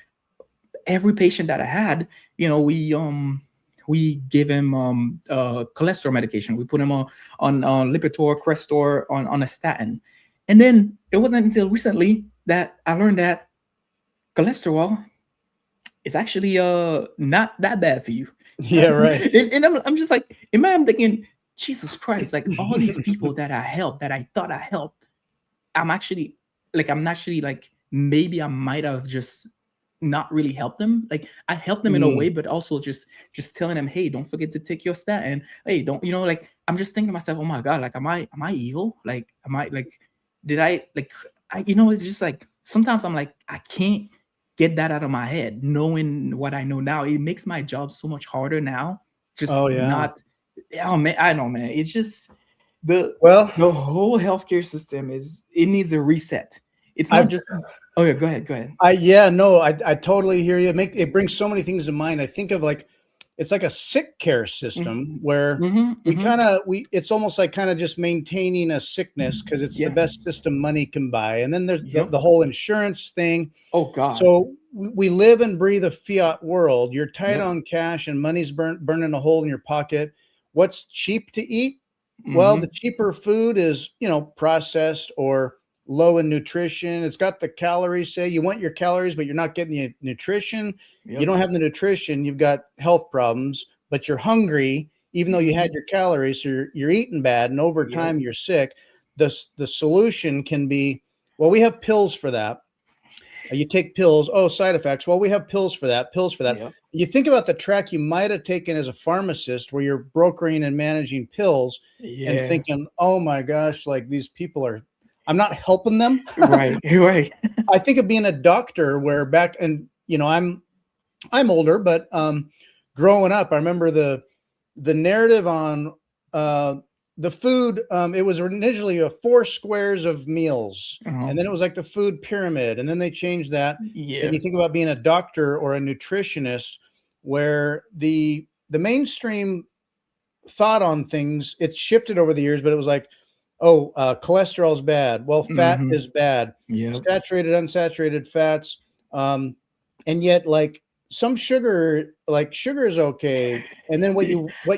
every patient that I had, we give him cholesterol medication. We put him on Lipitor, Crestor, on a statin. And then it wasn't until recently that I learned that cholesterol is actually not that bad for you. Yeah, right. And I'm just like, man, I'm thinking, Jesus Christ, like all these people that I helped, that I thought I helped, I'm actually I'm actually like maybe I might have just not really helped them. Like I helped them in a way, Mm. but also just telling them, hey, don't forget to take your statin. Hey, don't like I'm just thinking to myself, oh my god, like am I evil? Like am I like did I like I it's just like sometimes I'm like I can't get that out of my head. Knowing what I know now, it makes my job so much harder now. Oh, Just yeah. not. Oh man, I know, man. It's just the Well, the whole healthcare system it needs a reset. It's not I've just. Oh yeah, go ahead. yeah, no, I totally hear you. It brings so many things to mind. I think of like it's like a sick care system where Mm-hmm, mm-hmm. we it's almost like kind of just maintaining a sickness because it's the Yeah. best system money can buy. And then there's Yep. the whole insurance thing. Oh God. So we live and breathe a fiat world. You're tight Yep. on cash and money's burning a hole in your pocket. What's cheap to eat? Well, Mm-hmm. the cheaper food is, processed or low in nutrition. It's got the calories, say you want your calories, but you're not getting the nutrition. You Yep. don't have the nutrition, you've got health problems, but you're hungry, even though you Mm-hmm. had your calories, so you're eating bad, and over Yep. time you're sick. The solution can be, well, we have pills for that. You take pills. Oh, side effects. Well, we have pills for that. Pills for that. Yep. You think about the track you might have taken as a pharmacist, where you're brokering and managing pills, and Yeah. thinking, "Oh my gosh, like these people are, I'm not helping them." Right. Right. I think of being a doctor, where back and I'm older, but growing up, I remember the narrative on uh, the food. It was initially a four squares of meals, Uh-huh. and then it was like the food pyramid, and then they changed that. And Yeah. you think about being a doctor or a nutritionist, where the mainstream thought on things, it's shifted over the years, but it was like, oh, cholesterol is bad. Well, fat Mm-hmm. is bad. Yep. Saturated, unsaturated fats, um, and yet like some sugar, like sugar is okay. And then what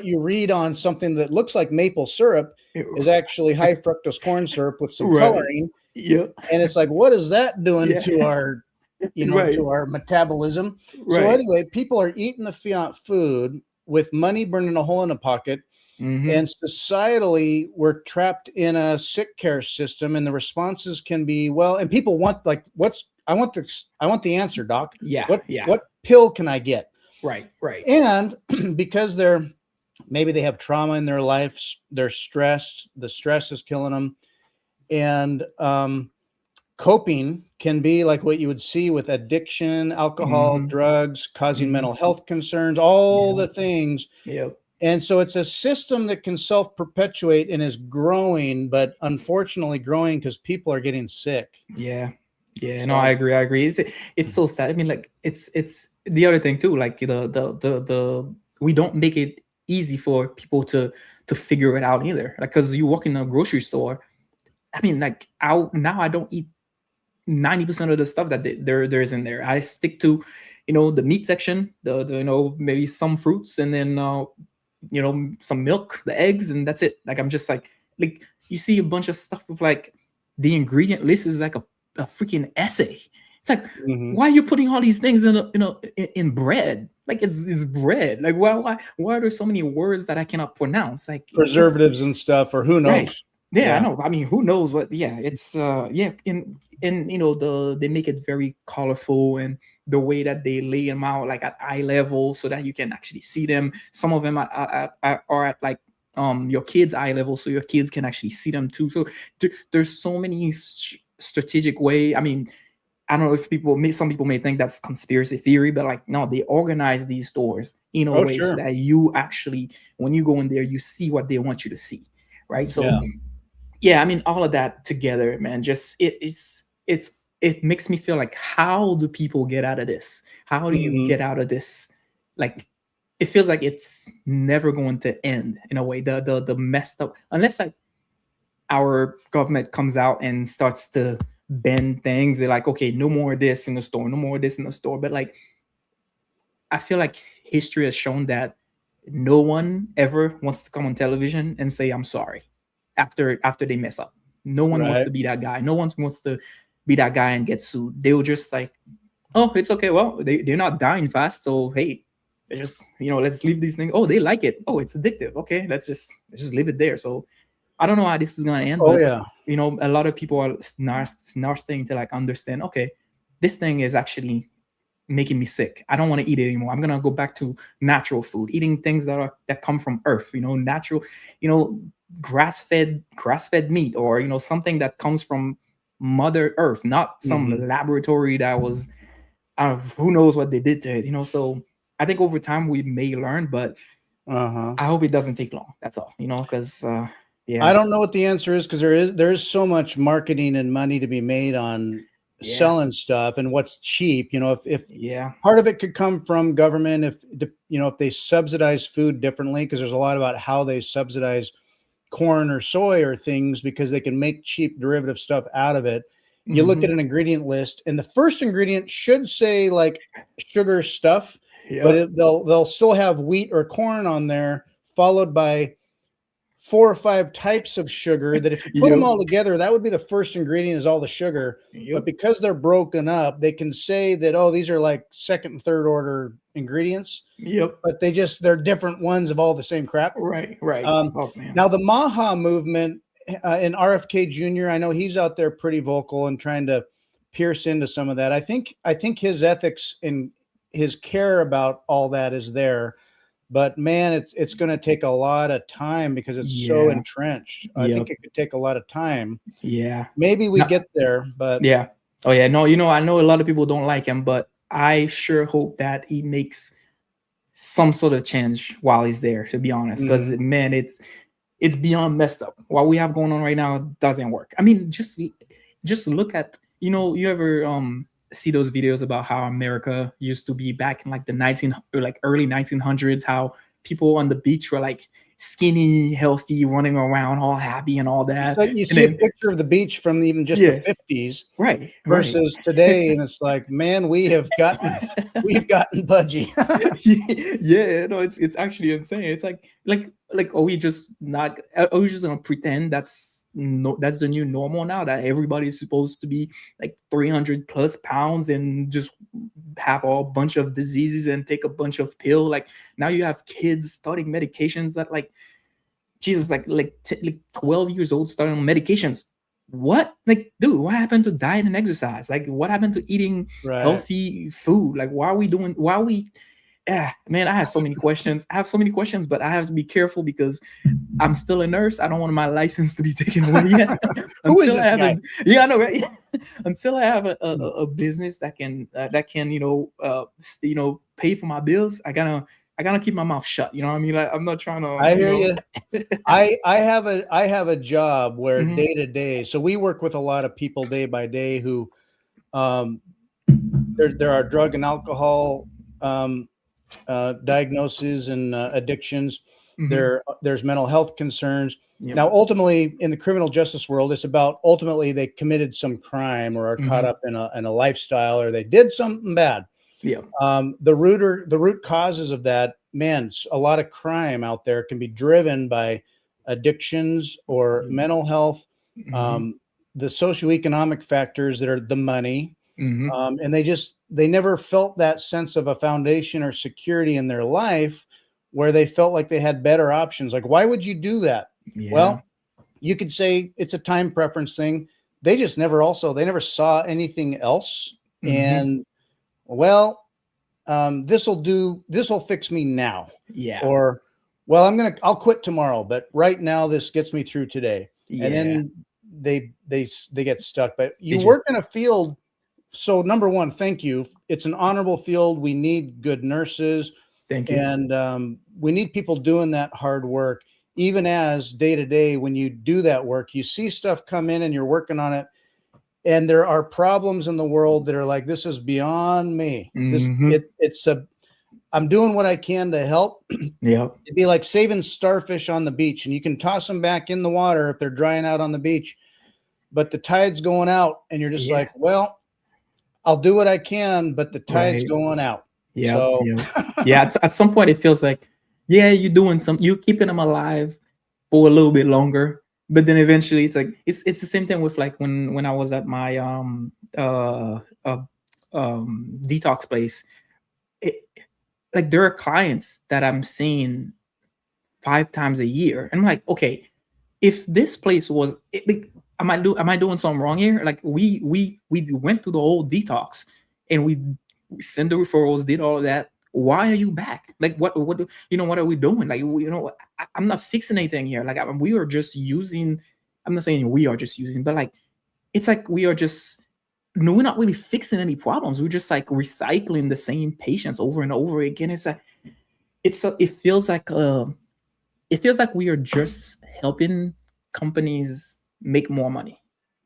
you read on something that looks like maple syrup is actually high fructose corn syrup with some Right. coloring. Yep. And it's like, what is that doing Yeah. to our, Right. to our metabolism? So Right. anyway, people are eating the fiat food with money burning a hole in the pocket, Mm-hmm. and societally, we're trapped in a sick care system, and the responses can be, well, and people want like, I want the answer, doc. Yeah. What Yeah. what pill can I get? Right. Right. And because maybe they have trauma in their life, they're stressed. The stress is killing them, and coping can be like what you would see with addiction, alcohol, Mm-hmm. drugs, causing Mm-hmm. mental health concerns, all Yep. the things. Yep. And so it's a system that can self-perpetuate and is growing, but unfortunately growing because people are getting sick. Yeah. Yeah. No, I So agree. I agree. It's so sad. I mean, like it's the other thing too. Like the we don't make it easy for people to figure it out either. Like because you walk in a grocery store. I mean, like I don't eat 90% of the stuff that there's in there. I stick to, the meat section, the maybe some fruits, and then some milk, the eggs, and that's it. Like I'm just like you see a bunch of stuff with like the ingredient list is like a freaking essay. It's like mhm. why are you putting all these things in bread? Like it's bread. Like why are there so many words that I cannot pronounce? Like it's Preservatives and stuff, or who right. knows? Yeah, I Yeah. know. I mean, who knows what? Yeah, it's yeah, in they make it very colorful and the way that they lay them out like at eye level so that you can actually see them. Some of them are at like your kids' eye level so your kids can actually see them too. So there's so many strategic way. I mean, I don't know if some people may think that's conspiracy theory, but like, no, they organize these stores in a Oh, way so sure. that you actually, when you go in there, you see what they want you to see, right? So Yeah. yeah, I mean, all of that together, man, just it makes me feel like, how do people get out of this? How do you Mhm. get out of this? Like, it feels like it's never going to end in a way. The messed up, unless like our government comes out and starts to bend things. They're like, okay, no more of this in the store, no more of this in the store. But like, I feel like history has shown that no one ever wants to come on television and say I'm sorry after they mess up. No one wants Right. to be that guy. No one wants to be that guy and get sued. They will just like, oh, it's okay. Well, they're not dying fast, so hey, they just, let's leave these things. Oh, they like it. Oh, it's addictive. Okay, let's just leave it there. So I don't know how this is gonna end, Oh, but yeah. a lot of people are now starting to like understand. Okay, this thing is actually making me sick. I don't want to eat it anymore. I'm gonna go back to natural food, eating things that come from earth. Natural, you know, grass fed meat, or something that comes from Mother Earth, not Mhm. some laboratory that was, who knows what they did to it. So I think over time we may learn, but Uh-huh. I hope it doesn't take long. That's all. Because I yeah, don't know what the answer is because there is so much marketing and money to be made on yeah, selling stuff and what's cheap. If yeah. part of it could come from government, if they subsidize food differently, because there's a lot about how they subsidize corn or soy or things because they can make cheap derivative stuff out of it. You look at Hmm. an ingredient list, and the first ingredient should say like sugar stuff, but Yep. they'll still have wheat or corn on there, followed by 4 or 5 types of sugar that if you put them Yep. all together, that would be the first ingredient is all the sugar. But Yep. because they're broken up, they can say that, oh, these are like second and third order ingredients, Yep. but they're different ones of all the same crap. Right. Right. Um, Oh man. Now the Maha movement and RFK Jr., I know he's out there pretty vocal and trying to pierce into some of that. I think his ethics and his care about all that is there, but man, it's going to take a lot of time because it's so Yeah. entrenched. I think Yep. it could take a lot of time. Yeah. Maybe we No, get there, but yeah. Oh yeah. No, I know a lot of people don't like him, but I sure hope that he makes some sort of change while he's there, to be honest. Because mhm. man, it's beyond messed up. What we have going on right now doesn't work. I mean, just look at, you ever see those videos about how America used to be back in like the 19 or like early 1900s, how people on the beach were like skinny, healthy, running around all happy and all that. You And see a then picture of the beach from even just the yeah, 50s right, right. versus today, and it's like, man, we've gotten budgy. Yeah, no, it's actually insane. It's like, are we just not? Are we just gonna pretend that's the new normal now, that everybody's supposed to be like 300 plus pounds and just have a bunch of diseases and take a bunch of pill? Like, now you have kids starting medications that, like, Jesus, like 12 years old starting on medications. What? Like, dude, what happened to diet and exercise? Like, what happened to eating Right. healthy food? Like, why are we, yeah, man, I have so many questions. I have so many questions, but I have to be careful because I'm still a nurse. I don't want my license to be taken away yet. Who is Until I this have guy? a, yeah, I know, right? Until I have a business that can pay for my bills. I gotta keep my mouth shut. You know what I mean? Like, I'm not trying to, I hear you. I have a job where Mhm. day to day, so we work with a lot of people day by day who um, there are drug and alcohol diagnoses and addictions. Mhm. There's mental health concerns. Yep. Now, ultimately, in the criminal justice world, it's about ultimately they committed some crime or are caught Mhm. up in a lifestyle or they did something bad. Yep. The root causes of that, man, a lot of crime out there can be driven by addictions or Yep. mental health, Mhm. um, the socioeconomic factors that are the money, Mhm. and they never felt that sense of a foundation or security in their life where they felt like they had better options. Like, why would you do that? Yeah. Well, you could say it's a time preference thing. They never saw anything else, Mhm. and well, this will fix me now, Yeah. or well, I'll quit tomorrow, but right now this gets me through today. And Yeah. then they get stuck. But They you just work in a field so number one, thank you. It's an honorable field. We need good nurses, Thank you. and we need people doing that hard work. Even as day to day, when you do that work, you see stuff come in and you're working on it, and there are problems in the world that are like, this is beyond me. Mm-hmm. I'm doing what I can to help. Yep. It'd be like saving starfish on the beach, and you can toss them back in the water if they're drying out on the beach, but the tide's going out, and you're just Yeah. like, well, I'll do what I can, but the tide's Right. going out. Yep. So Yep. Yeah. At some point, it feels like, yeah, you're doing you're keeping them alive for a little bit longer, but then eventually, it's like it's the same thing with like when I was at my uh, uh detox place. It, like there are clients that I'm seeing 5 times a year, and I'm like, okay, if this place was like, am I doing something wrong here? Like we went through the whole detox, and we sent the referrals, did all of that. Why are you back? Like what are we doing? Like I'm not fixing anything here. Like we are just using. I'm not saying we are just using, but like it's like we are just, no, we're not really fixing any problems. We're just like recycling the same patients over and over again. It's like it feels like we are just helping companies make more money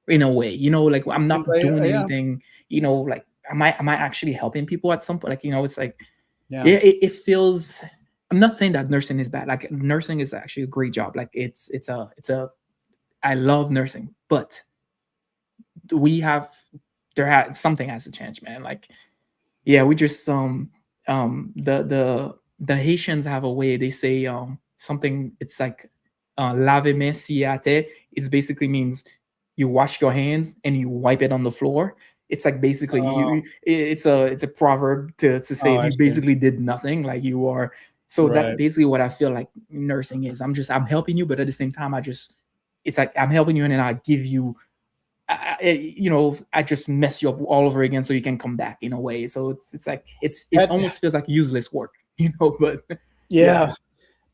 in a way, like I'm not doing yeah, anything, like am I actually helping people at some point? Like, it's like, yeah, yeah, it feels, I'm not saying that nursing is bad. Like nursing is actually a great job. Like I love nursing, but we have, something has to change, man. Like, yeah, we just the Haitians have a way, they say something, it's like lave main siate. It basically means you wash your hands and you wipe it on the floor. It's like basically oh, it's a proverb to say I you see. basically did nothing, like you are. So that's Right. basically what I feel like nursing is. I'm helping you, but at the same time it's like I'm helping you, and then I give you, I just mess you up all over again so you can come back in a way. So it's like it Pat, almost feels like useless work, but yeah,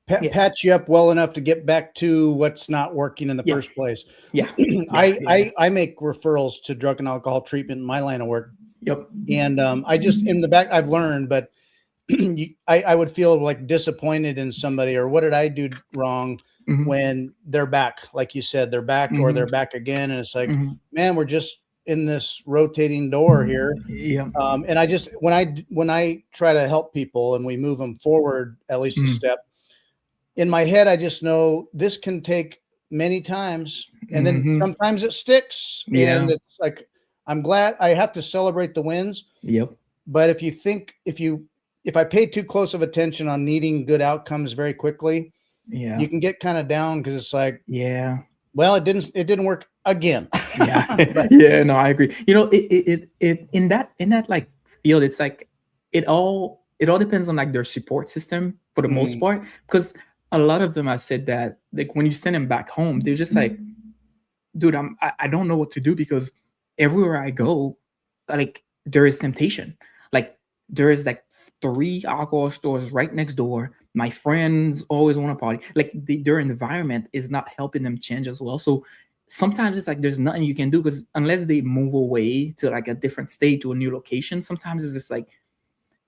yeah, yeah, patch you up well enough to get back to what's not working in the yeah, first place. yeah, yeah, yeah. I make referrals to drug and alcohol treatment in my line of work, Yep. and I just in the back I've learned, but I would feel like disappointed in somebody, or what did I do wrong Hmm. when they're back, like you said, they're back or they're Hmm. back again, and it's like, Hmm. man, we're just in this rotating door here. Yeah. And I just when I try to help people and we move them forward at least a Hmm. step, in my head I just know this can take many times, and then Hmm. sometimes it sticks, and Yeah. it's like I'm glad I have to celebrate the wins. Yep. But if I pay too close of attention on needing good outcomes very quickly, Yeah. you can get kind of down because it's like, Yeah. well, it didn't work again. Yeah. But Yeah. No, I agree. It in that like field, it's like it all depends on like their support system for the most mm, part, because a lot of them, I said that like when you send them back home, they're just like, dude, I don't know what to do, because everywhere I go, like there is temptation. Like there is like 3 alcohol stores right next door. My friends always want to party. Like their environment is not helping them change as well. So sometimes it's like there's nothing you can do, because unless they move away to like a different state, to a new location, sometimes it's just like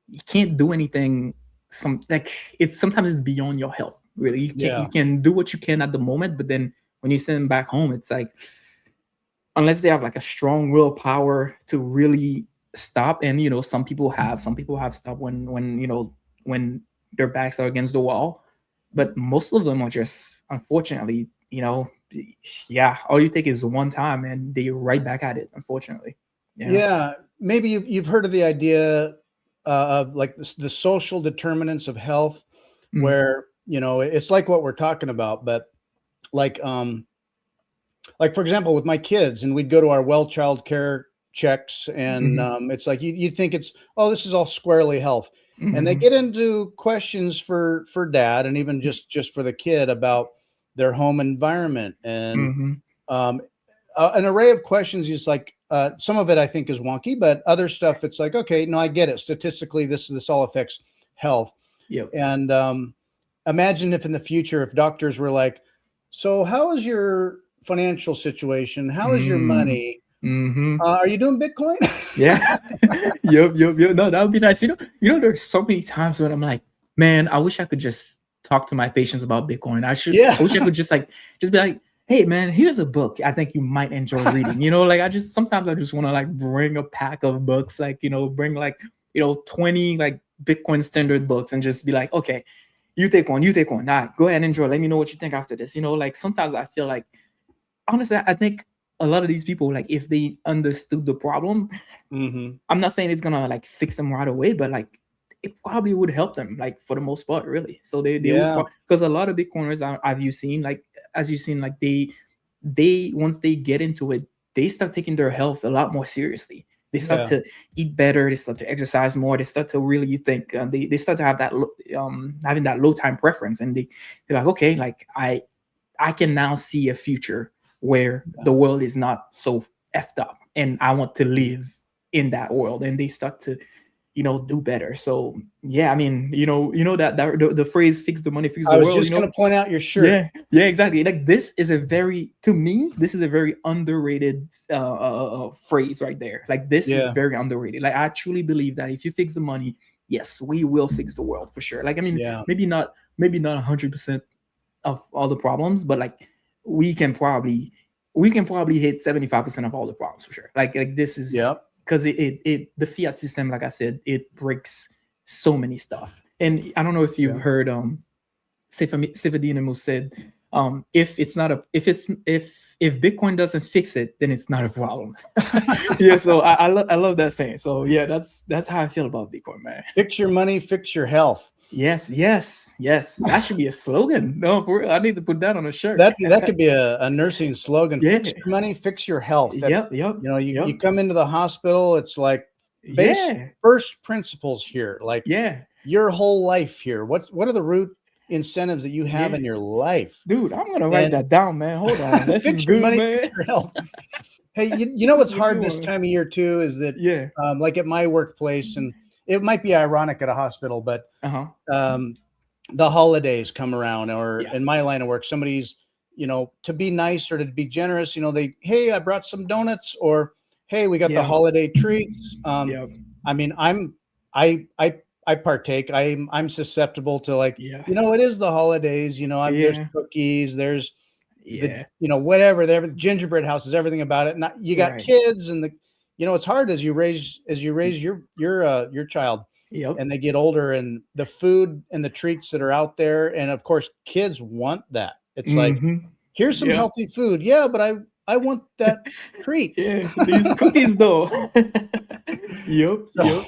you can't do anything. Sometimes it's beyond your help. Really, you yeah, can do what you can at the moment, but then when you send them back home, it's like, unless they have like a strong willpower to really stop. And some people have stopped when their backs are against the wall, but most of them are just, unfortunately, yeah, all you take is one time and they're right back at it, unfortunately. Yeah. yeah. Maybe you've heard of the idea of like the social determinants of health, Mm. where it's like what we're talking about, but like like for example with my kids, and we'd go to our well child care checks, and Hmm. it's like you think it's, oh, this is all squarely health, and they Hmm. get into questions for dad, and even just for the kid, about their home environment, and Hmm. um, an array of questions. Is like some of it I think is wonky, but other stuff it's like, okay, no, I get it, statistically this all affects health. Yep. And imagine if in the future, if doctors were like, so how is your financial situation, how is your Mm. money, Mm-hmm. Are you doing Bitcoin? Yeah. Yep. No, that would be nice. There's so many times when I'm like, man, I wish I could just talk to my patients about Bitcoin. I wish I Yeah. could just be like, hey man, here's a book I think you might enjoy reading. Like sometimes I just want to like bring a pack of books, like, bring like, 20 like Bitcoin standard books and just be like, okay, you take one. All right, go ahead and enjoy. Let me know what you think after this. Like sometimes I feel like, honestly, I think a lot of these people, like, if they understood the problem, Hmm. I'm not saying it's gonna like fix them right away, but like it probably would help them, like for the most part, really. So they would, Yeah. because a lot of Bitcoiners have you seen, like, as you've seen, like they once they get into it, they start taking their health a lot more seriously. They start Yeah. to eat better. They start to exercise more. They start to really think. They start to have that having that low time preference, and they're like, okay, like I can now see a future where the world is not so effed up, and I want to live in that world. And they start to, do better. So yeah, I mean, that the phrase "fix the money, fix I the was world." just going to point out your shirt. Yeah, exactly. Like to me, this is a very underrated phrase right there. Like this is Yeah. very underrated. Like I truly believe that if you fix the money, yes, we will fix the world for sure. Like I mean, Yeah. maybe not 100% of all the problems, but like we can probably hit 75% of all the problems for sure. Like this is Yep. because the fiat system, like I said, it breaks so many stuff. And I don't know if you've Yeah. heard Sifadinamo said, if it's not a if Bitcoin doesn't fix it, then it's not a problem. Yeah, so I love that saying. So yeah, that's how I feel about Bitcoin, man. Fix your money, fix your health. Yes. That should be a slogan. No, for real, I need to put that on a shirt. That could be a nursing slogan. Yeah. Fix your money, fix your health. That, Yep. you come into the hospital, it's like base Yeah. first principles here, like Yeah. your whole life here. What are the root incentives that you have Yeah. in your life? Dude, I'm gonna write And that down, man. Hold on. This is fix your good, money, man. fix your health. Hey, you know This what's is a good hard this one. time of year too is that, Yeah. like at my workplace, and it might be ironic at a hospital, but Uh-huh. um, the holidays come around, or Yeah. in my line of work, somebody's, to be nice or to be generous, hey, I brought some donuts, or hey, we got the Yeah. holiday treats. Yep. I mean, I partake. I'm susceptible to, like, Yeah. it is the holidays. There's Yeah. cookies, there's the, Yeah. whatever, the gingerbread houses, everything about it. Not, you got Right. kids, and it's hard as you raise your child, Yep. and they get older, and the food and the treats that are out there, and of course kids want that. It's like, Mm-hmm. here's some Yeah. healthy food, yeah, but I want that treat. Yeah. These cookies though. Yep. So, Yep.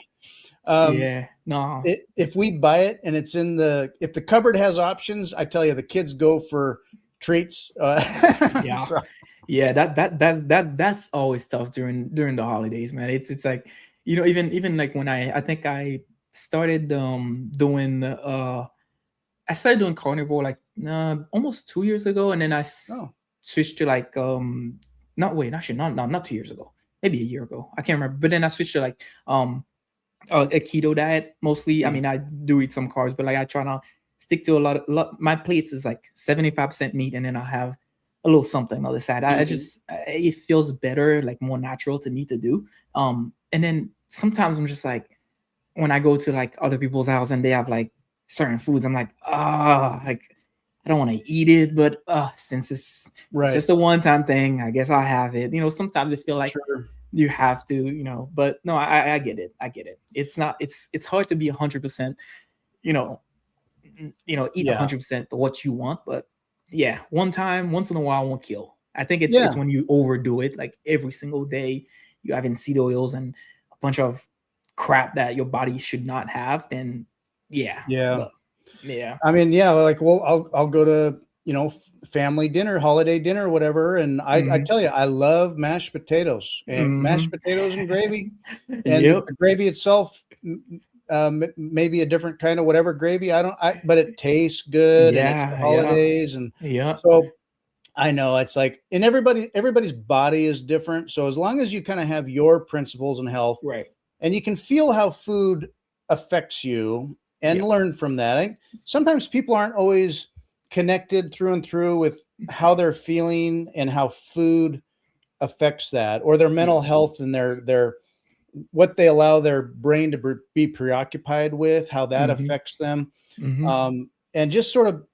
um, Yeah. No. if we buy it and it's if the cupboard has options, I tell you, the kids go for treats. Yeah. So, Yeah, that's always tough during the holidays, man. It's like, even like when I think I started doing I started doing carnivore like almost 2 years ago, and then oh, switched to like not wait actually not 2 years ago, maybe a year ago, I can't remember. But then I switched to like a keto diet mostly. I mhm, mean, I do eat some carbs, but like I try to stick to a lot. My plates is like 75% meat, and then I have a little something on the other side. I mhm, just it feels better, like more natural to me to do. And then sometimes I'm just like, when I go to like other people's house and they have like certain foods, I'm like, like I don't want to eat it, but since it's right, just a one time thing, I guess I'll have it. Sometimes I feel like sure, you have to, but no, I get it. I get it. It's not, it's hard to be 100%, you know, eat yeah, 100% what you want, but yeah, once in a while won't kill. I think it's yeah, when you overdo it, like every single day you having seed oils and a bunch of crap that your body should not have, then yeah, yeah. but yeah. I mean, yeah, like, well, I'll go to, family dinner, holiday dinner, whatever, and I Hmm. tell you, I love mashed potatoes, and Hmm. mashed potatoes and gravy, and Yep. the gravy itself, maybe a different kind of whatever gravy. But it tastes good, and it's the Yeah. Yeah. holidays, and Yeah. so I know it's like, and everybody's body is different. So as long as you kind of have your principles and health, Right. and you can feel how food affects you and Yep. learn from that. Sometimes people aren't always connected through and through with how they're feeling and how food affects that, or their mental health and their what they allow their brain to be preoccupied with, how that Mm-hmm. affects them. Mm-hmm. And just sort of,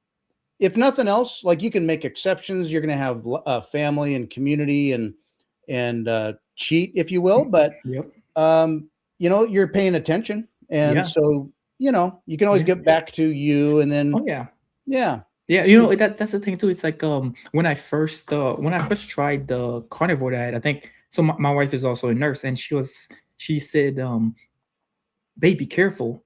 if nothing else, like you can make exceptions. You're going to have family and community and cheat, if you will, but Yep. um, you're paying attention, and Yeah. so you can always Yeah. get back to you, and then Oh yeah. yeah, Yeah, that's the thing too. It's like when I first tried the carnivore diet, I think so. My wife is also a nurse, and she said, "Babe, be careful,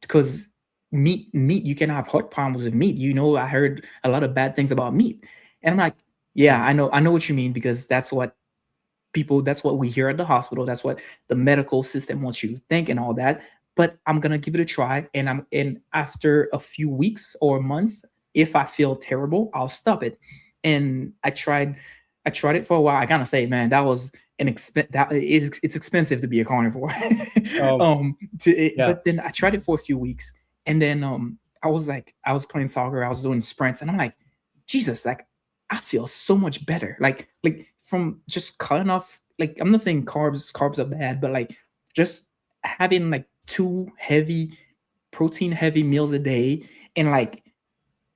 because meat you can have heart problems with meat. I heard a lot of bad things about meat, and I'm like, yeah, yeah, I know what you mean because that's what we hear at the hospital, that's what the medical system wants you to think and all that. But I'm gonna give it a try, and after a few weeks or months, if I feel terrible, I'll stop it. And I tried it for a while. I gotta say, man, that was an expense. It's expensive to be a carnivore. oh yeah, But then I tried it for a few weeks, and then I was playing soccer, I was doing sprints, and I'm like, Jesus, like I feel so much better. Like from just cutting off. Like, I'm not saying carbs are bad, but like just having like two protein heavy meals a day, and like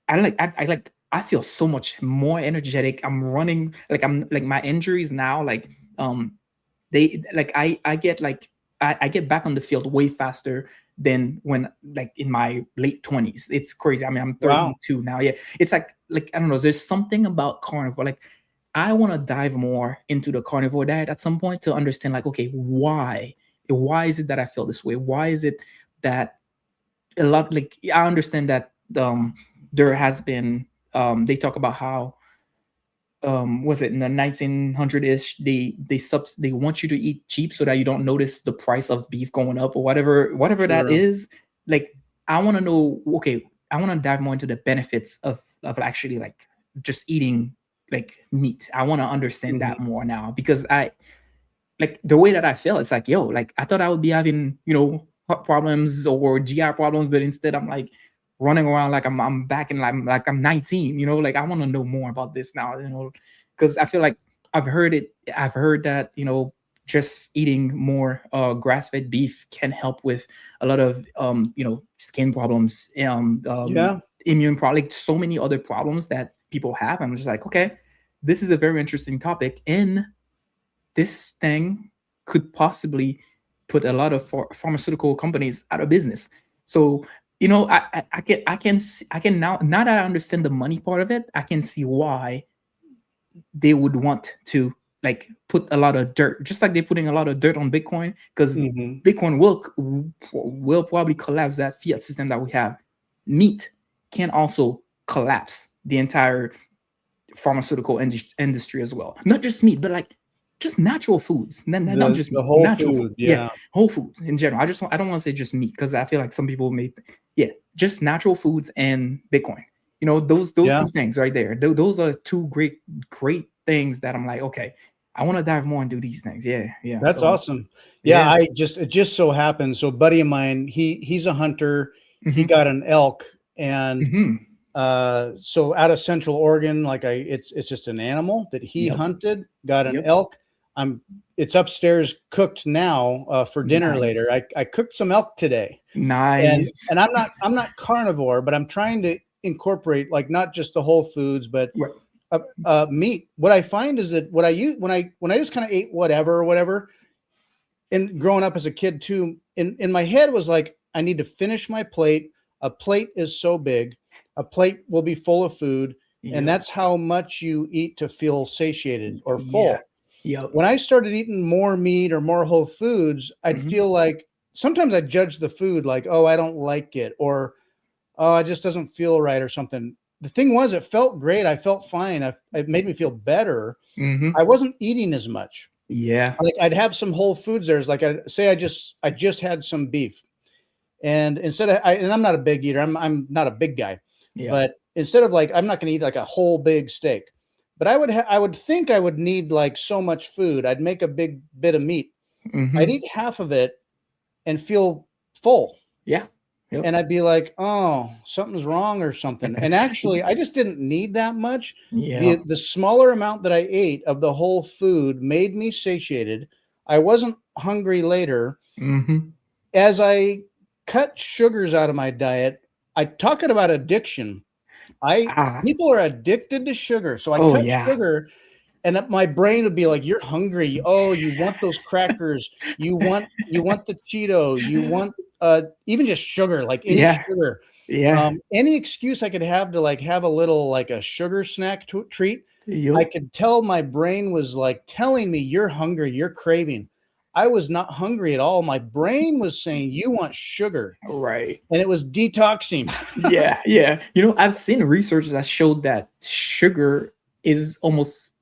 I feel so much more energetic. I'm running, like I'm like my injuries now, like um they like I get back on the field way faster than when, like, in my late 20s. It's crazy. I mean, I'm wow, 32 now. Yeah, it's like I don't know, there's something about carnivore. Like, I want to dive more into the carnivore diet at some point to understand, like, okay, why is it that I feel this way? Why is it that a lot, like, I understand that there has been they talk about how was it in the 1900-ish, they want you to eat cheap so that you don't notice the price of beef going up or whatever that sure, is. Like, I want to know, okay, I want to dive more into the benefits of actually, like, just eating like meat. I want to understand mhm, that more now, because I like the way that I feel. It's like, yo, like I thought I would be having, heart problems or GI problems, but instead I'm like running around like I'm back in, like I'm 19. Like, I want to know more about this now. Because I feel like I've heard that, just eating more grass-fed beef can help with a lot of skin problems, yeah, immune problem, like so many other problems that people have. I'm just like, okay, this is a very interesting topic, and this thing could possibly put a lot of pharmaceutical companies out of business. So, I can now that I understand the money part of it, I can see why they would want to, like, put a lot of dirt, just like they're putting a lot of dirt on Bitcoin, because mhm, Bitcoin will probably collapse that fiat system that we have. Meat can also collapse the entire pharmaceutical industry as well. Not just meat, but like just natural foods. Not just the meat, whole natural food. food, Yeah, yeah, whole foods in general. I don't want to say just meat, because I feel like some people may, yeah, just natural foods and Bitcoin. Those yeah. two things right there. Those are two great things that I'm like, okay, I want to dive more into these things. Yeah, yeah. That's So awesome. Yeah, yeah. it just so happens. So a buddy of mine, he's a hunter. He Mm-hmm. got an elk, and Mm-hmm. so out of Central Oregon, it's just an animal that he Yep. hunted, got an Yep. elk. I'm It's upstairs cooked now for dinner later. Nice. I cooked some elk today. And Nice. and I'm not carnivore, but I'm trying to incorporate, like, not just the whole foods, but Right. meat. What I find is that what I use when I just kind of ate whatever or whatever, and growing up as a kid too, in my head was like, I need to finish my plate. A plate is so big. A plate will be full of food, and Yep. that's how much you eat to feel satiated or Yeah. full. Yep. When I started eating more meat or more whole foods, I'd Mm-hmm. feel like sometimes I'd judge the food like, oh, I don't like it, or oh, it just doesn't feel right or something. The thing was, it felt great. I felt fine. It made me feel better. Mm-hmm. I wasn't eating as much. Yeah. Like, I'd have some whole foods there. It's like, I say I just had some beef, and and I'm not a big eater. I'm not a big guy, Yeah. but instead of, like, I'm not going to eat like a whole big steak, but I would think I would need like so much food. I'd make a big bit of meat. I'd Mhm. eat half of it and feel full. Yeah. Yep. and I'd be like, oh, something's wrong or something. And actually, I just didn't need that much. Yeah. The smaller amount that I ate of the whole food made me satiated. I wasn't hungry later. Mm-hmm. As I cut sugars out of my diet, I talking about addiction. I Ah. People are addicted to sugar, so I Oh cut yeah. sugar, and my brain would be like, "You're hungry. Oh, you want those crackers. You want the Cheeto. You want even just sugar, like any Yeah. sugar. Yeah. Any excuse I could have to like have a little like a sugar snack treat. I Yup. could tell my brain was like telling me, "You're hungry. You're craving." I was not hungry at all. My brain was saying, "You want sugar," Right. and it was detoxing. Yeah. Yeah. I've seen research that showed that sugar is almost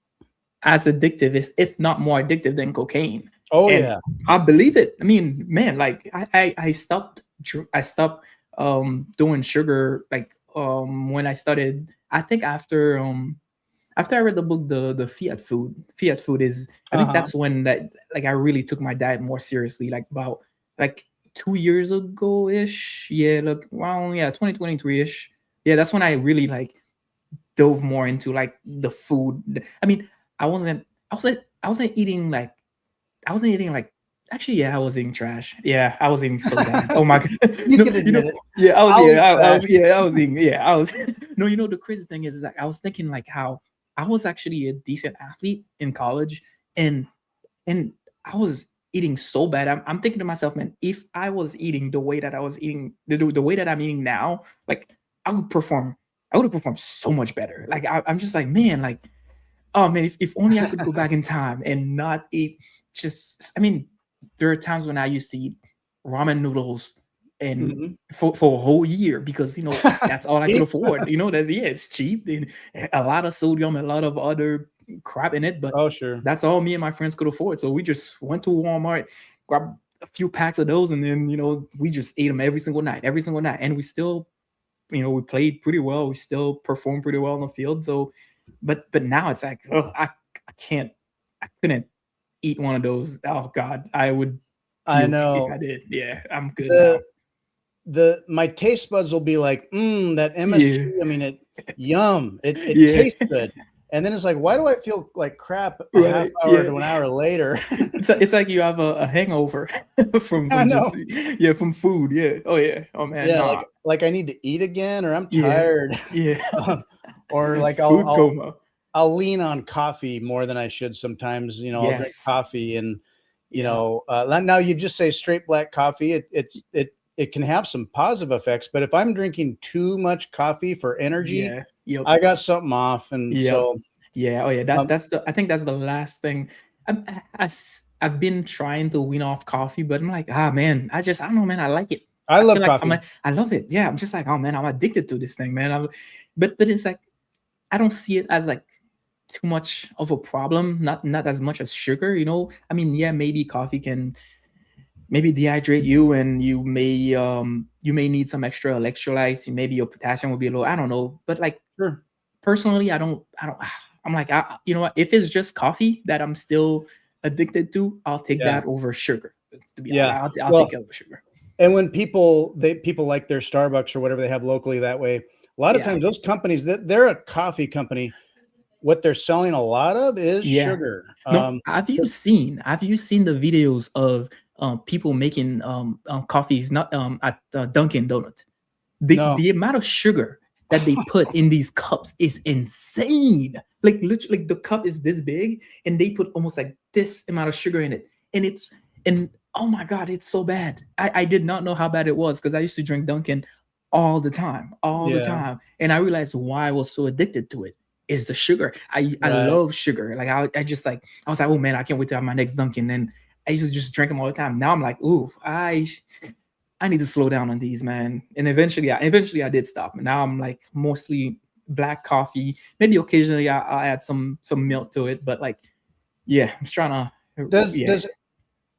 as addictive, as if not more addictive than cocaine. Oh And yeah. I believe it. I mean, man, like I stopped doing sugar like when I started, I think after I read the book, the Fiat Food. Fiat Food is, I think Uh-huh. that's when that like I really took my diet more seriously, like about like 2 years ago ish. Yeah, look, well, yeah, 2023 ish. Yeah, that's when I really like dove more into like the food. I mean, I wasn't, I wasn't eating like, I wasn't eating like. Actually, yeah, I was eating trash. Yeah, I was eating so bad. Oh my god, You no, can admit it. yeah, I'll eat trash. I was eating, yeah, I was. No, the crazy thing is like I was thinking like how I was actually a decent athlete in college, and and I was eating so bad. I'm thinking to myself, man, if I was eating the way that I was eating, the way that I'm eating now, like I would perform. I would have performed so much better. Like I'm just like, man, like, oh man, if only I could go back in time and not eat. Just, I mean, there are times when I used to eat ramen noodles and Mhm. for a whole year because that's all I could Cheap. afford. That's, yeah, it's cheap and a lot of sodium, a lot of other crap in it, but Oh, sure. that's all me and my friends could afford. So we just went to Walmart, grabbed a few packs of those, and then we just ate them every single night, and we still, we played pretty well. We still performed pretty well on the field. So, but now it's like, oh, I can't, I couldn't eat one of those. Oh God, I would I puke if know. I did. Yeah, I'm good The now. my taste buds will be like, that Yeah, MSG, I mean, yum. It yeah, tastes good. And then it's like, why do I feel like crap a half right. hour Yeah, to an hour later? it's like you have a hangover I from just, know. yeah, from food. Yeah. Oh yeah. Oh man, Yeah, nah. like I need to eat again or I'm Yeah, tired. yeah. Um, or like Food coma. I'll lean on coffee more than I should sometimes. I'll drink Yes. coffee and Yeah. now you just say straight black coffee. It can have some positive effects, but if I'm drinking too much coffee for energy, Yeah. Yep. I got something off. And Yep. so, Yeah. Oh yeah. That um, that's the. I think that's the last thing. I've been trying to wean off coffee, but I'm like, man, I don't know, man. I like it. I I love feel like coffee. I love it. Yeah. I'm just like, oh man, I'm addicted to this thing, man. But it's like I don't see it as like too much of a problem. Not as much as sugar. I mean, yeah, maybe coffee can maybe dehydrate you, and you may need some extra electrolytes. Maybe your potassium will be low. I don't know, but like Sure. personally, I don't. I'm like, you know what? If it's just coffee that I'm still addicted to, I'll take Yeah. that over sugar. To be honest, Yeah. I'll take Well, it over sugar. and when people like their Starbucks or whatever they have locally that way, a lot of Yeah, times those companies that they're a coffee company, what they're selling a lot of is yeah. sugar. No, have you seen the videos of people making coffees not at Dunkin' Donut? No. The amount of sugar that they put in these cups is insane. Like literally, like the cup is this big, and they put almost like this amount of sugar in it, and oh my god, it's so bad. I did not know how bad it was because I used to drink Dunkin' all the Yeah. time, and I realized why I was so addicted to it is the sugar. I Right. love sugar. Like I just like I was like, oh man, I can't wait to have my next Dunkin'. And I used to just drink them all the time. Now I'm like, ooh, I need to slow down on these, man. And eventually I did stop. And now I'm like mostly black coffee. Maybe occasionally I'll add some milk to it, but like, yeah, I'm just trying to, Does yeah, does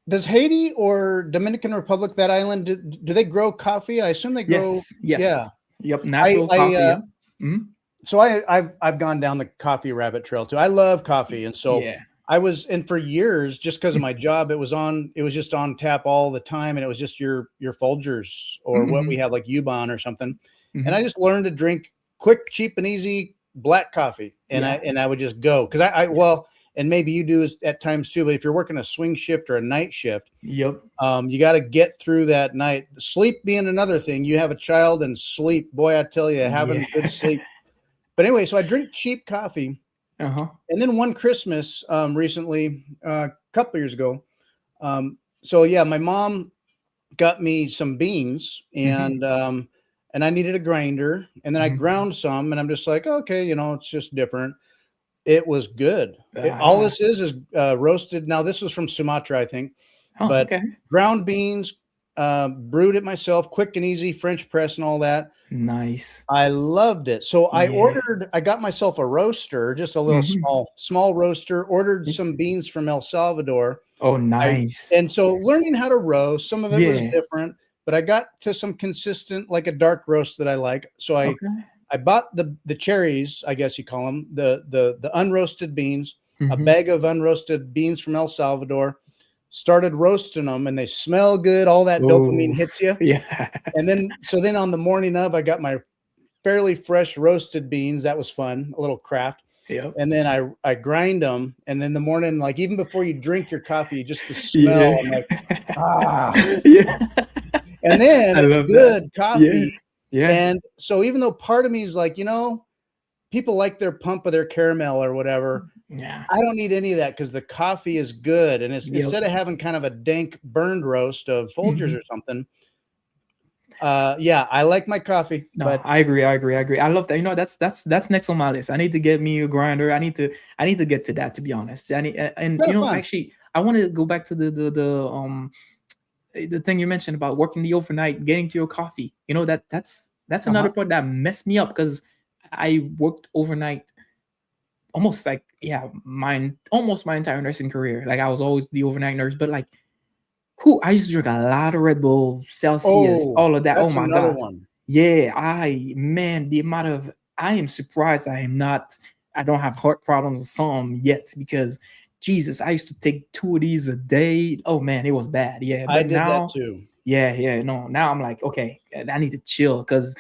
does Haiti or Dominican Republic, that island, do they grow coffee? I assume they grow. yes, Yeah. yes, yep, I natural I coffee, yep, mhm, so I've gone down the coffee rabbit trail too. I love coffee, and so yeah, I was, and for years, just because of my job, it was just on tap all the time, and it was just your Folgers or what we Mm-hmm. have like Ubon or something. And I Mm-hmm. just learned to drink quick, cheap, and easy black coffee, and Yeah. I would just go because I well, and maybe you do at times too, but if you're working a swing shift or a night shift, Yep. you got to get through that night. Sleep being another thing. You have a child and sleep, boy, I tell you, Yeah. having good sleep. But anyway, so I drink cheap coffee. Uh-huh. And then one Christmas recently, a couple years ago, so yeah, my mom got me some beans, Mm-hmm. and I needed a grinder, and then I Mm-hmm. ground some, and I'm just like, okay, it's just different. It was good. All Ah. this is roasted. Now this was from Sumatra, I think, Oh, but okay. ground beans, brewed it myself, quick and easy, French press and all that. Nice. I loved it. So Yeah. I got myself a roaster, just a little Mm-hmm. small roaster, ordered some beans from El Salvador. Oh, I nice. And so learning how to roast, some of it was Yeah. different, but I got to some consistent, like a dark roast that I like. So Okay. I bought the cherries, I guess you call them, the unroasted beans, a Mm-hmm. bag of unroasted beans from El Salvador, started roasting them, and they smell good. All that Oh, dopamine hits you. yeah. And then on the morning of, I got my fairly fresh roasted beans. That was fun, a little craft. Yep. And then I grind them, and in the morning, like even before you drink your coffee, just the smell, Yeah. I'm like, ah. Yeah. And then I it's love that. good Yeah. coffee. Yeah. And so even though part of me is like, people like their pump of their caramel or whatever, Yeah. I don't need any of that because the coffee is good. And it's Yep. instead of having kind of a dank burned roast of Folgers Mhm. or something. Yeah, I like my coffee, No, but I agree. I agree. I agree. I love that. That's next on my list. I need to get me a grinder. I need to get to that, to be honest. And kind of fun. actually, I want to go back to the thing you mentioned about working the overnight, getting to your coffee. That's another Uh-huh. part that messed me up because I worked overnight almost like, yeah, mine almost my entire nursing career. Like I was always the overnight nurse, but like who I used to drink a lot of Red Bull, Celsius, Oh, all of that. Oh that's my another God. one. Yeah, man, the amount of I am surprised I don't have heart problems or some yet because Jesus, I used to take 2 of these a day. Oh man, it was bad. Yeah. I But did that now, too. yeah, no. Now I'm like, okay, I need to chill because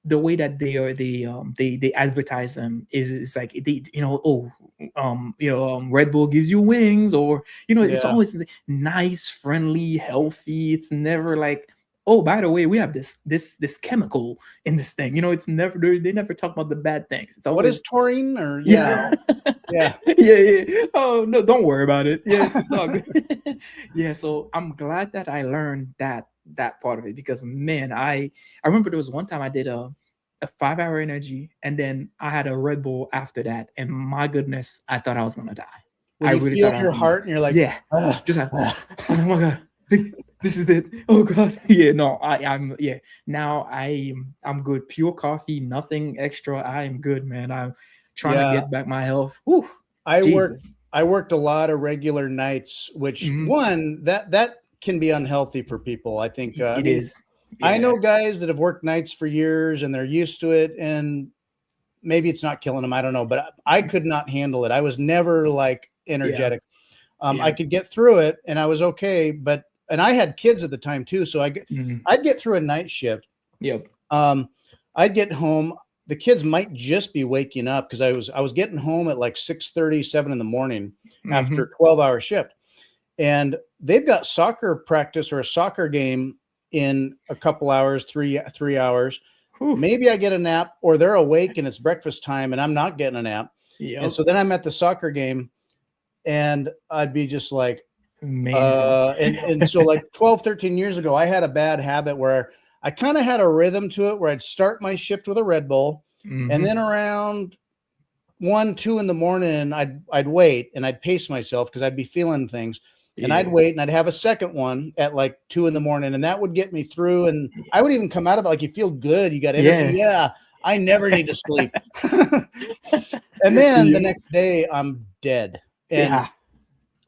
the way that they advertise them is like they Red Bull gives you wings, or it's Yeah. always nice, friendly, healthy. It's never like, oh, by the way, we have this chemical in this thing. It's never they never talk about the bad things. It's What is always taurine? Or yeah, yeah. yeah. Yeah. Oh no, don't worry about it. Yeah, it's all good. Yeah, so I'm glad that I learned that part of it because man, I remember there was one time I did a 5 hour energy and then I had a Red Bull after that, and my goodness, I thought I was gonna die. When I you really feel thought I was your gonna die. heart and you're like, Yeah, "Ugh, just like, ugh." I was like, oh my God, this is it. Oh God, yeah, no, I'm yeah. Now I'm good. Pure coffee, nothing extra. I am good, man. I'm trying to Yeah. get back my health. Whew, I worked Jesus. I worked a lot of regular nights, which Mhm. one that can be unhealthy for people. I think. I It mean, is. I Yeah. know guys that have worked nights for years and they're used to it, and maybe it's not killing them. I don't know, but I could not handle it. I was never like Yeah. energetic. I Yeah. could get through it, and I was okay. And I had kids at the time too, so Mhm. I'd get through a night shift. Yep. Um, I'd get home. The kids might just be waking up because I was getting home at like 6:30, 7 in the morning after a Mhm. 12-hour shift. And they've got soccer practice or a soccer game in a couple hours, three hours. Whew. Maybe I get a nap, or they're awake and it's breakfast time and I'm not getting a nap. And Yep. so then I'm at the soccer game, and I'd be just like, Man. and so like 12, 13 years ago, I had a bad habit where I kind of had a rhythm to it where I'd start my shift with a Red Bull, and Mhm. then around 1, 2 in the morning, I'd wait and I'd pace myself because I'd be feeling things. And I'd Yeah. wait and I'd have a second one at like 2 in the morning, and that would get me through. And I would even come out of it like, you feel good, you got energy. Yeah. Yeah, I never need to sleep. And then the Yeah. next day I'm dead. And Yeah.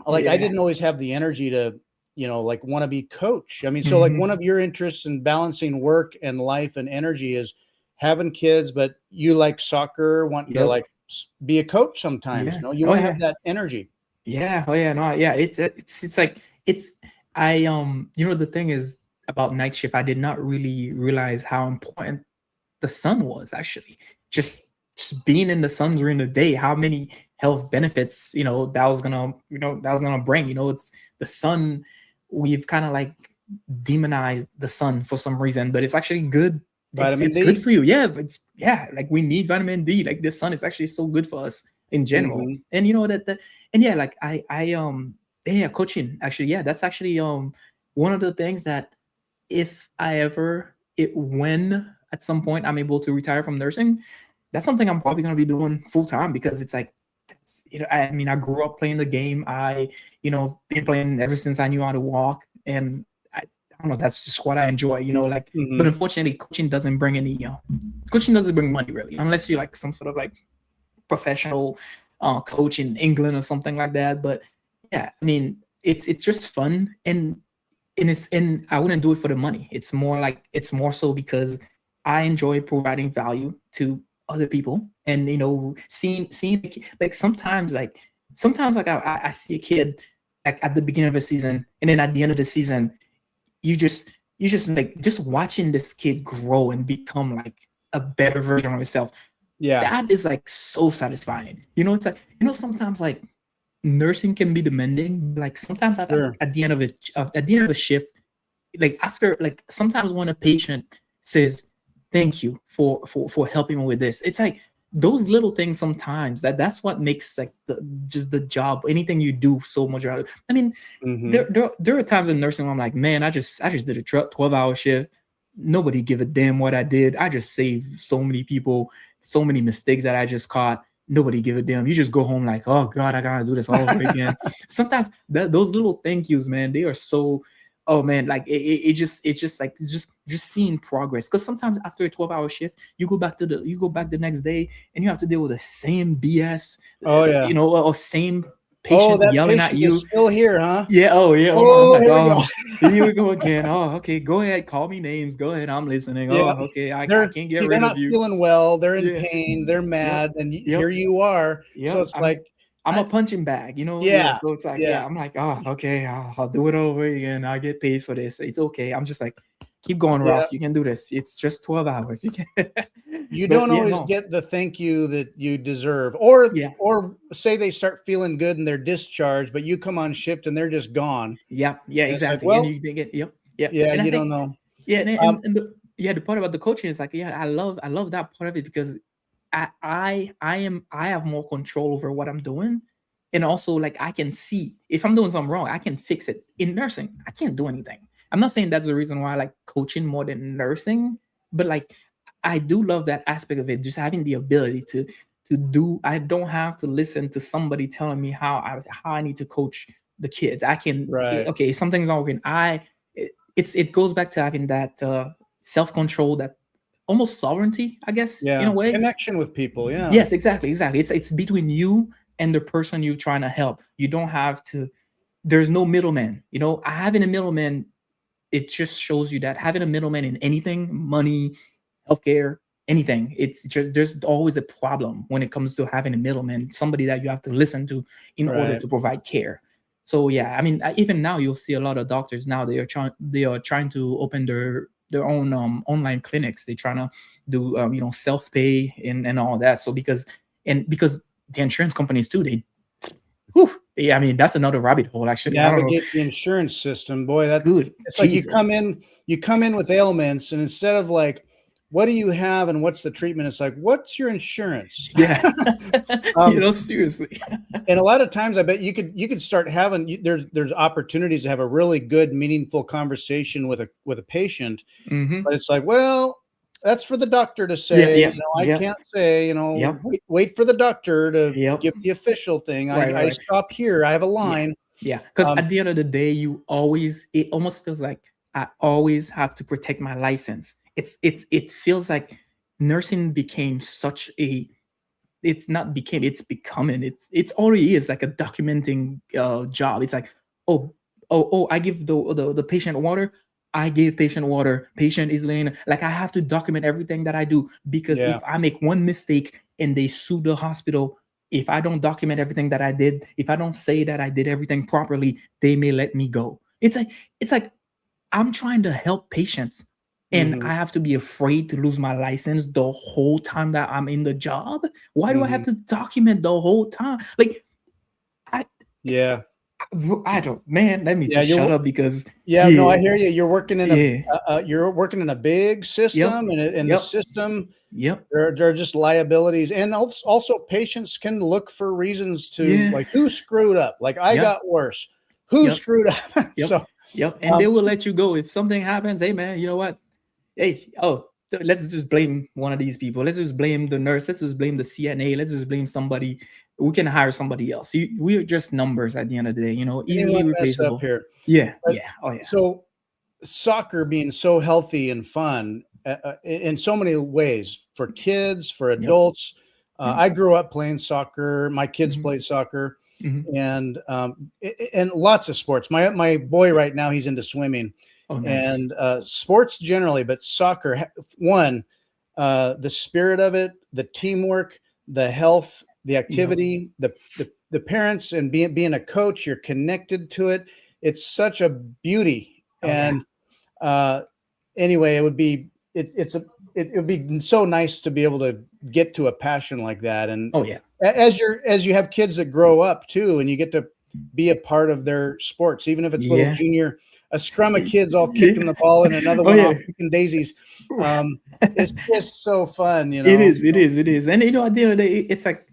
like I Yeah. didn't always have the energy to, like want to be coach. I mean, so like one Mhm. of your interests in balancing work and life and energy is having kids, but you like soccer, wanting to Yep. like be a coach sometimes. Yeah. You Oh want to yeah. have that energy. Yeah. Oh yeah. No. Yeah. It's like it's I the thing is about night shift. I did not really realize how important the sun was actually. Just being in the sun during the day, how many health benefits that was gonna bring. It's the sun. We've kind of like demonized the sun for some reason, but it's actually good. Vitamin It's good D. for you. Yeah, like we need vitamin D. Like the sun is actually so good for us in general. Hmm. And you know that and yeah, like yeah, coaching actually, yeah, that's actually one of the things that if I ever it when at some point I'm able to retire from nursing, that's something I'm probably going to be doing full time because it's like I mean, I grew up playing the game. Been playing ever since I knew how to walk, and I don't know. That's just what I enjoy. Like, but Hmm. unfortunately, coaching doesn't bring money really, unless you're like some sort of like professional coach in England or something like that. But yeah, I mean, it's just fun, and I wouldn't do it for the money. It's more so because I enjoy providing value to other people, and seeing like sometimes like I see a kid like at the beginning of a season, and then at the end of the season, you just like just watching this kid grow and become like a better version of himself. Yeah. That is like so satisfying. It's like sometimes like nursing can be demanding. Like sometimes Sure. at the end of it, at the end of a shift, like after like sometimes when a patient says thank you for helping me with this, it's like those little things sometimes that's what makes like the job, anything you do, so much better. I mean, Hmm. there are times in nursing where I'm like, man, I just did a 12-hour shift. Nobody give a damn what I did. I just saved so many people, so many mistakes that I just caught. Nobody give a damn. You just go home like, oh God, I gotta do this all over again. Sometimes those little thank yous, man, they are so. Oh man, like it's just like just seeing progress. Because sometimes after a 12-hour shift, you go back the next day and you have to deal with the same BS, Oh yeah. or same Oh, patient that yelling at patient is you. still here, huh? Yeah. Oh, yeah. I'm Oh, like, here we go. oh, here we go again. Oh, okay. Go ahead. Call me names. Go ahead. I'm listening. Yeah. Oh, okay. I They're can't get they're rid of not you. feeling well. They're in Yeah. pain. They're Yep. mad, and Yep. here you are. So Yep. it's like, I'm a I, punching bag, Yeah. yeah, So it's like, yeah, yeah, I'm like, oh, okay. I'll do it over again. I'll get paid for this. It's okay. I'm just like, keep going, yeah. Ralph. You can do this. It's just 12 hours. You can. You But don't yeah, always no. get the thank you that you deserve, or Yeah. say they start feeling good and they're discharged, but you come on shift and they're just gone, Yeah. Yeah. and it's like, Exactly. And well, you did get, yep. Yep. yeah, And I you don't think, know. yeah. Um, The part about the coaching is like, yeah, I love that part of it because I have more control over what I'm doing. And also like I can see if I'm doing something wrong, I can fix it. In nursing, I can't do anything. I'm not saying that's the reason why I like coaching more than nursing, but like I do love that aspect of it, just having the ability to do. I don't have to listen to somebody telling me how I need to coach the kids. I can right, okay, if something's not working. It goes back to having that self-control, that almost sovereignty, I guess, in a yeah, way. connection with people, yeah, Yes, exactly. It's between you and the person you're trying to help. You don't have to. There's no middleman. Having a middleman, it just shows you that having a middleman in anything, money, healthcare, anything, it's just there's always a problem when it comes to having a middleman, somebody that you have to listen to in order right, to provide care. So yeah, I mean, even now you'll see a lot of doctors now they are trying to open their own online clinics. They're trying to do self pay and all that. So because the insurance companies too, whew, I mean that's another rabbit hole actually. I don't know. navigate the insurance system. Boy, that Good it's like Jesus. you come in with ailments, and instead of like, what do you have and what's the treatment? It's like, what's your insurance? Yeah. um, Seriously. and a lot of times, I bet you could start having there's opportunities to have a really good, meaningful conversation with a patient, Hmm. but it's like, well, that's for the doctor to Yeah, say. yeah, I yeah, can't say. yep, Wait for the doctor to yep. give the official thing. Right, right, I right. stop here. I have a Yeah, line. yeah. Because Um, at the end of the day, it almost feels like I always have to protect my license. It feels like nursing became such a, it's not became, it's becoming, it's already is like a documenting job. It's like, oh, I give the patient water. I gave patient water. Patient is laying. Like I have to document everything that I do because if Yeah. I make one mistake and they sue the hospital, if I don't document everything that I did, if I don't say that I did everything properly, they may let me go. It's like I'm trying to help patients and Hmm. I have to be afraid to lose my license the whole time that I'm in the job. Why do I have Hmm. to document the whole time? Like I it's Yeah. I don't, man, let me Yeah. just shut up because Yeah. No, I yeah, hear you. You're working in yeah. you're working in a big Yep. system, and the Yep. system, Yep. there are just liabilities, and also patients can look for reasons to, Yeah. like, who screwed up. Like, I Yep. got worse. Who Yep. screwed up? Yep. So, Yep. And they um, will let you go if something happens. Hey man, you know what? Hey, oh, let's just blame one of these people. Let's just blame the nurse. Let's just blame the CNA. Let's just blame somebody. We can hire somebody else. We are just numbers at the end of the day, easily anyone mess up replaceable. here. Yeah. But Yeah. Oh yeah. so soccer being so healthy and fun, in so many ways, for kids, for Yep. adults. Yep. I grew up playing soccer. My kids Hmm. played soccer, Hmm. and lots of sports. My boy right now, he's into swimming, Oh, nice. and sports generally, but soccer. One, the spirit of it, the teamwork, the health, the Yep. activity, the parents, and being a coach, you're connected to it. It's such a beauty. Oh yeah. And uh, anyway, it would be so nice to be able to get to a passion like that. And Oh yeah. as you have kids that grow up too, and you get to be a part of their sports, even if it's little Yeah. junior, a scrum of kids all Yeah. kicking the ball and another Oh one yeah. off kicking daisies. It's just so fun, you It know. is, it is, it is. And at the end of the day, it's like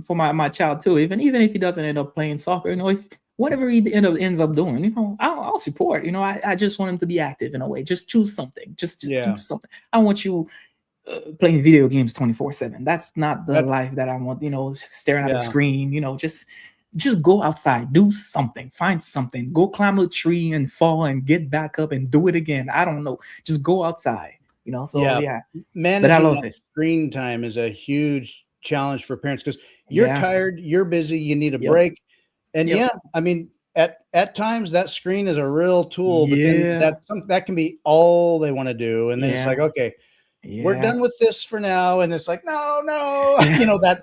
for my child too, even if he doesn't end up playing soccer, if whatever he ends up doing, I'll support. I just want him to be active in a way. Just choose something. Just do Yeah, something. I want you playing video games 24/7. That's not the that life that I want, staring at a yeah, screen, just go outside, do something, find something, go climb a tree and fall and get back up and do it again. I don't know. Just go outside, so yeah. yeah. But I Managing love that it. screen time is a huge challenge for parents because you're Yeah. tired, you're busy, you need a Yep. break. And Yep. yeah, I mean, at times that screen is a real tool, but then Yeah. that can be all they want to do. And then it's Yeah. like, okay, we're Yeah. done with this for now. And it's like, no, no, Yeah. that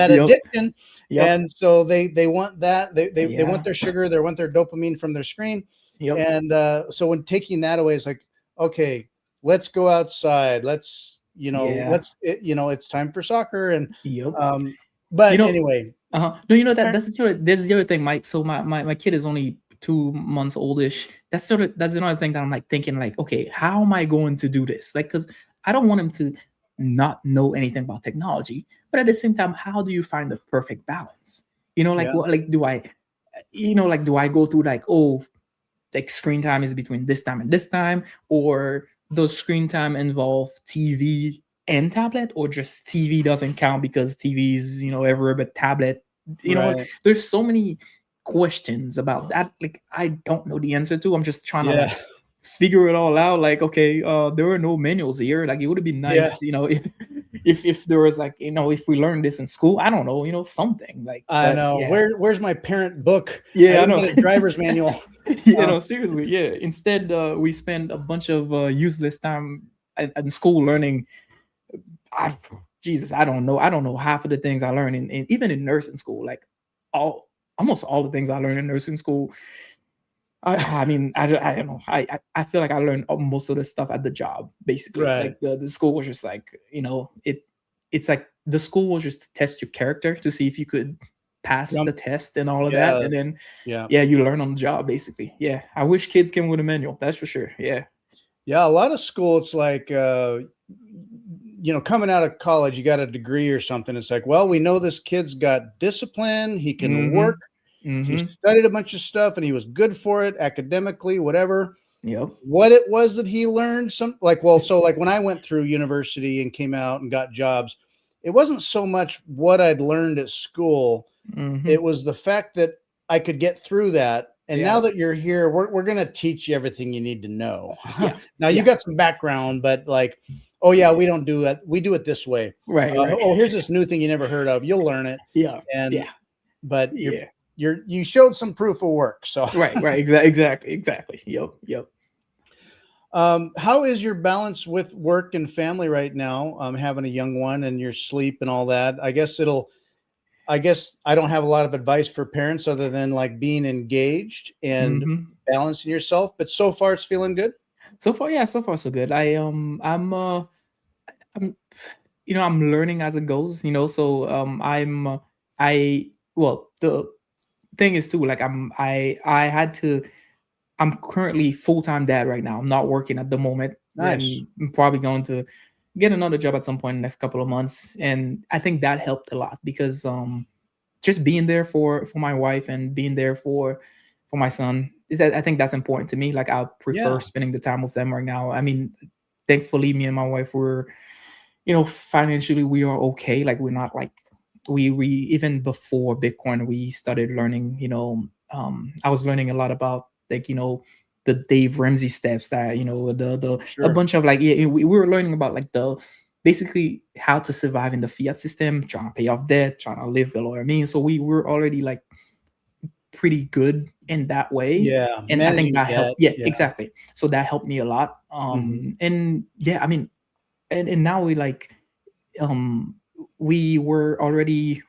Yep. addiction. Yep. And so they want that. They want Yeah. their sugar, they want their dopamine from their screen. Yep. And so when taking that away, it's like, okay, let's go outside. Yeah. It's time for soccer. And Yep. You but know, anyway, No, that parent- that's the other thing, Mike. So my kid is only 2 months oldish. That's another thing that I'm like thinking like, okay, how am I going to do this? Like, because I don't want him to not know anything about technology, but at the same time, how do you find the perfect balance? Like yeah, what, like do I, like do I go through like, oh, like screen time is between this time and this time, or does screen time involve TV and tablet, or just TV doesn't count because TV is everywhere but tablet. right. There's so many questions about that. Like I don't know the answer to. I'm just trying to Yeah. like figure it all out. Like okay, there are no manuals here. Like it would be Yeah. nice, if there was like if we learned this in school. I don't know, something like. I But know. yeah, Where's my parent book? I yeah, I didn't know. get a driver's manual. Um, Seriously, yeah. Instead, we spend a bunch of useless time in school learning. I, Jesus, I don't know. I don't know half of the things I learned even in nursing school. Like all almost all the things I learned in nursing school. I mean, I don't know. I feel like I learned most of the stuff at the job. Basically, right. like the school was just like it's like the school was just to test your character to see if you could pass Jump. the test and all of that, Yeah. and then Yeah. yeah, you learn on the job basically. Yeah, I wish kids came with a manual. That's for sure. Yeah. Yeah. A lot of school, it's like, coming out of college, you got a degree or something. It's like, well, we know this kid's got discipline. He can Mm-hmm. work. He Mm-hmm. studied a bunch of stuff and he was good for it academically, whatever. Yep. What it was that he learned, so like when I went through university and came out and got jobs, it wasn't so much what I'd learned at school. Mm-hmm. It was the fact that I could get through that. And Yeah. now that you're here, we're going to teach you everything you need to know. Yeah. Now you Yeah. got some background, but like, oh yeah, we don't do it. We do it this way. Right. Right. Oh, here's this new thing you never heard of. You'll learn it. Yeah. And Yeah. but Yeah. you showed some proof of work. So Right. Right. Exactly. Exactly. Exactly. Yep. Yep. How is your balance with work and family right now? Having a young one and your sleep and all that. I guess I don't have a lot of advice for parents other than like being engaged and Hmm. balancing yourself, but so far it's feeling good. So far, yeah, so far so good. I'm I'm learning as it goes. So I well the thing is too, like I had to. I'm currently full-time dad right now. I'm not working at the moment, Nice. and I'm probably going to get another job at some point in the next couple of months. And I think that helped a lot because just being there for my wife and being there for my son is that I think that's important to me. Like I prefer Yeah, spending the time with them right now. I mean, thankfully, me and my wife were, financially we are okay. Like we're not like we even before Bitcoin we started learning. I was learning a lot about like the Dave Ramsey steps that the a sure. bunch of like yeah, we were learning about like the basically how to survive in the fiat system, trying to pay off debt, trying to live below our means. So we were already like pretty good in that way. Yeah, And I think managing that debt. helped. Yeah, Yeah. exactly. So that helped me a lot. Mhm. And yeah, I mean, and now we like um we were already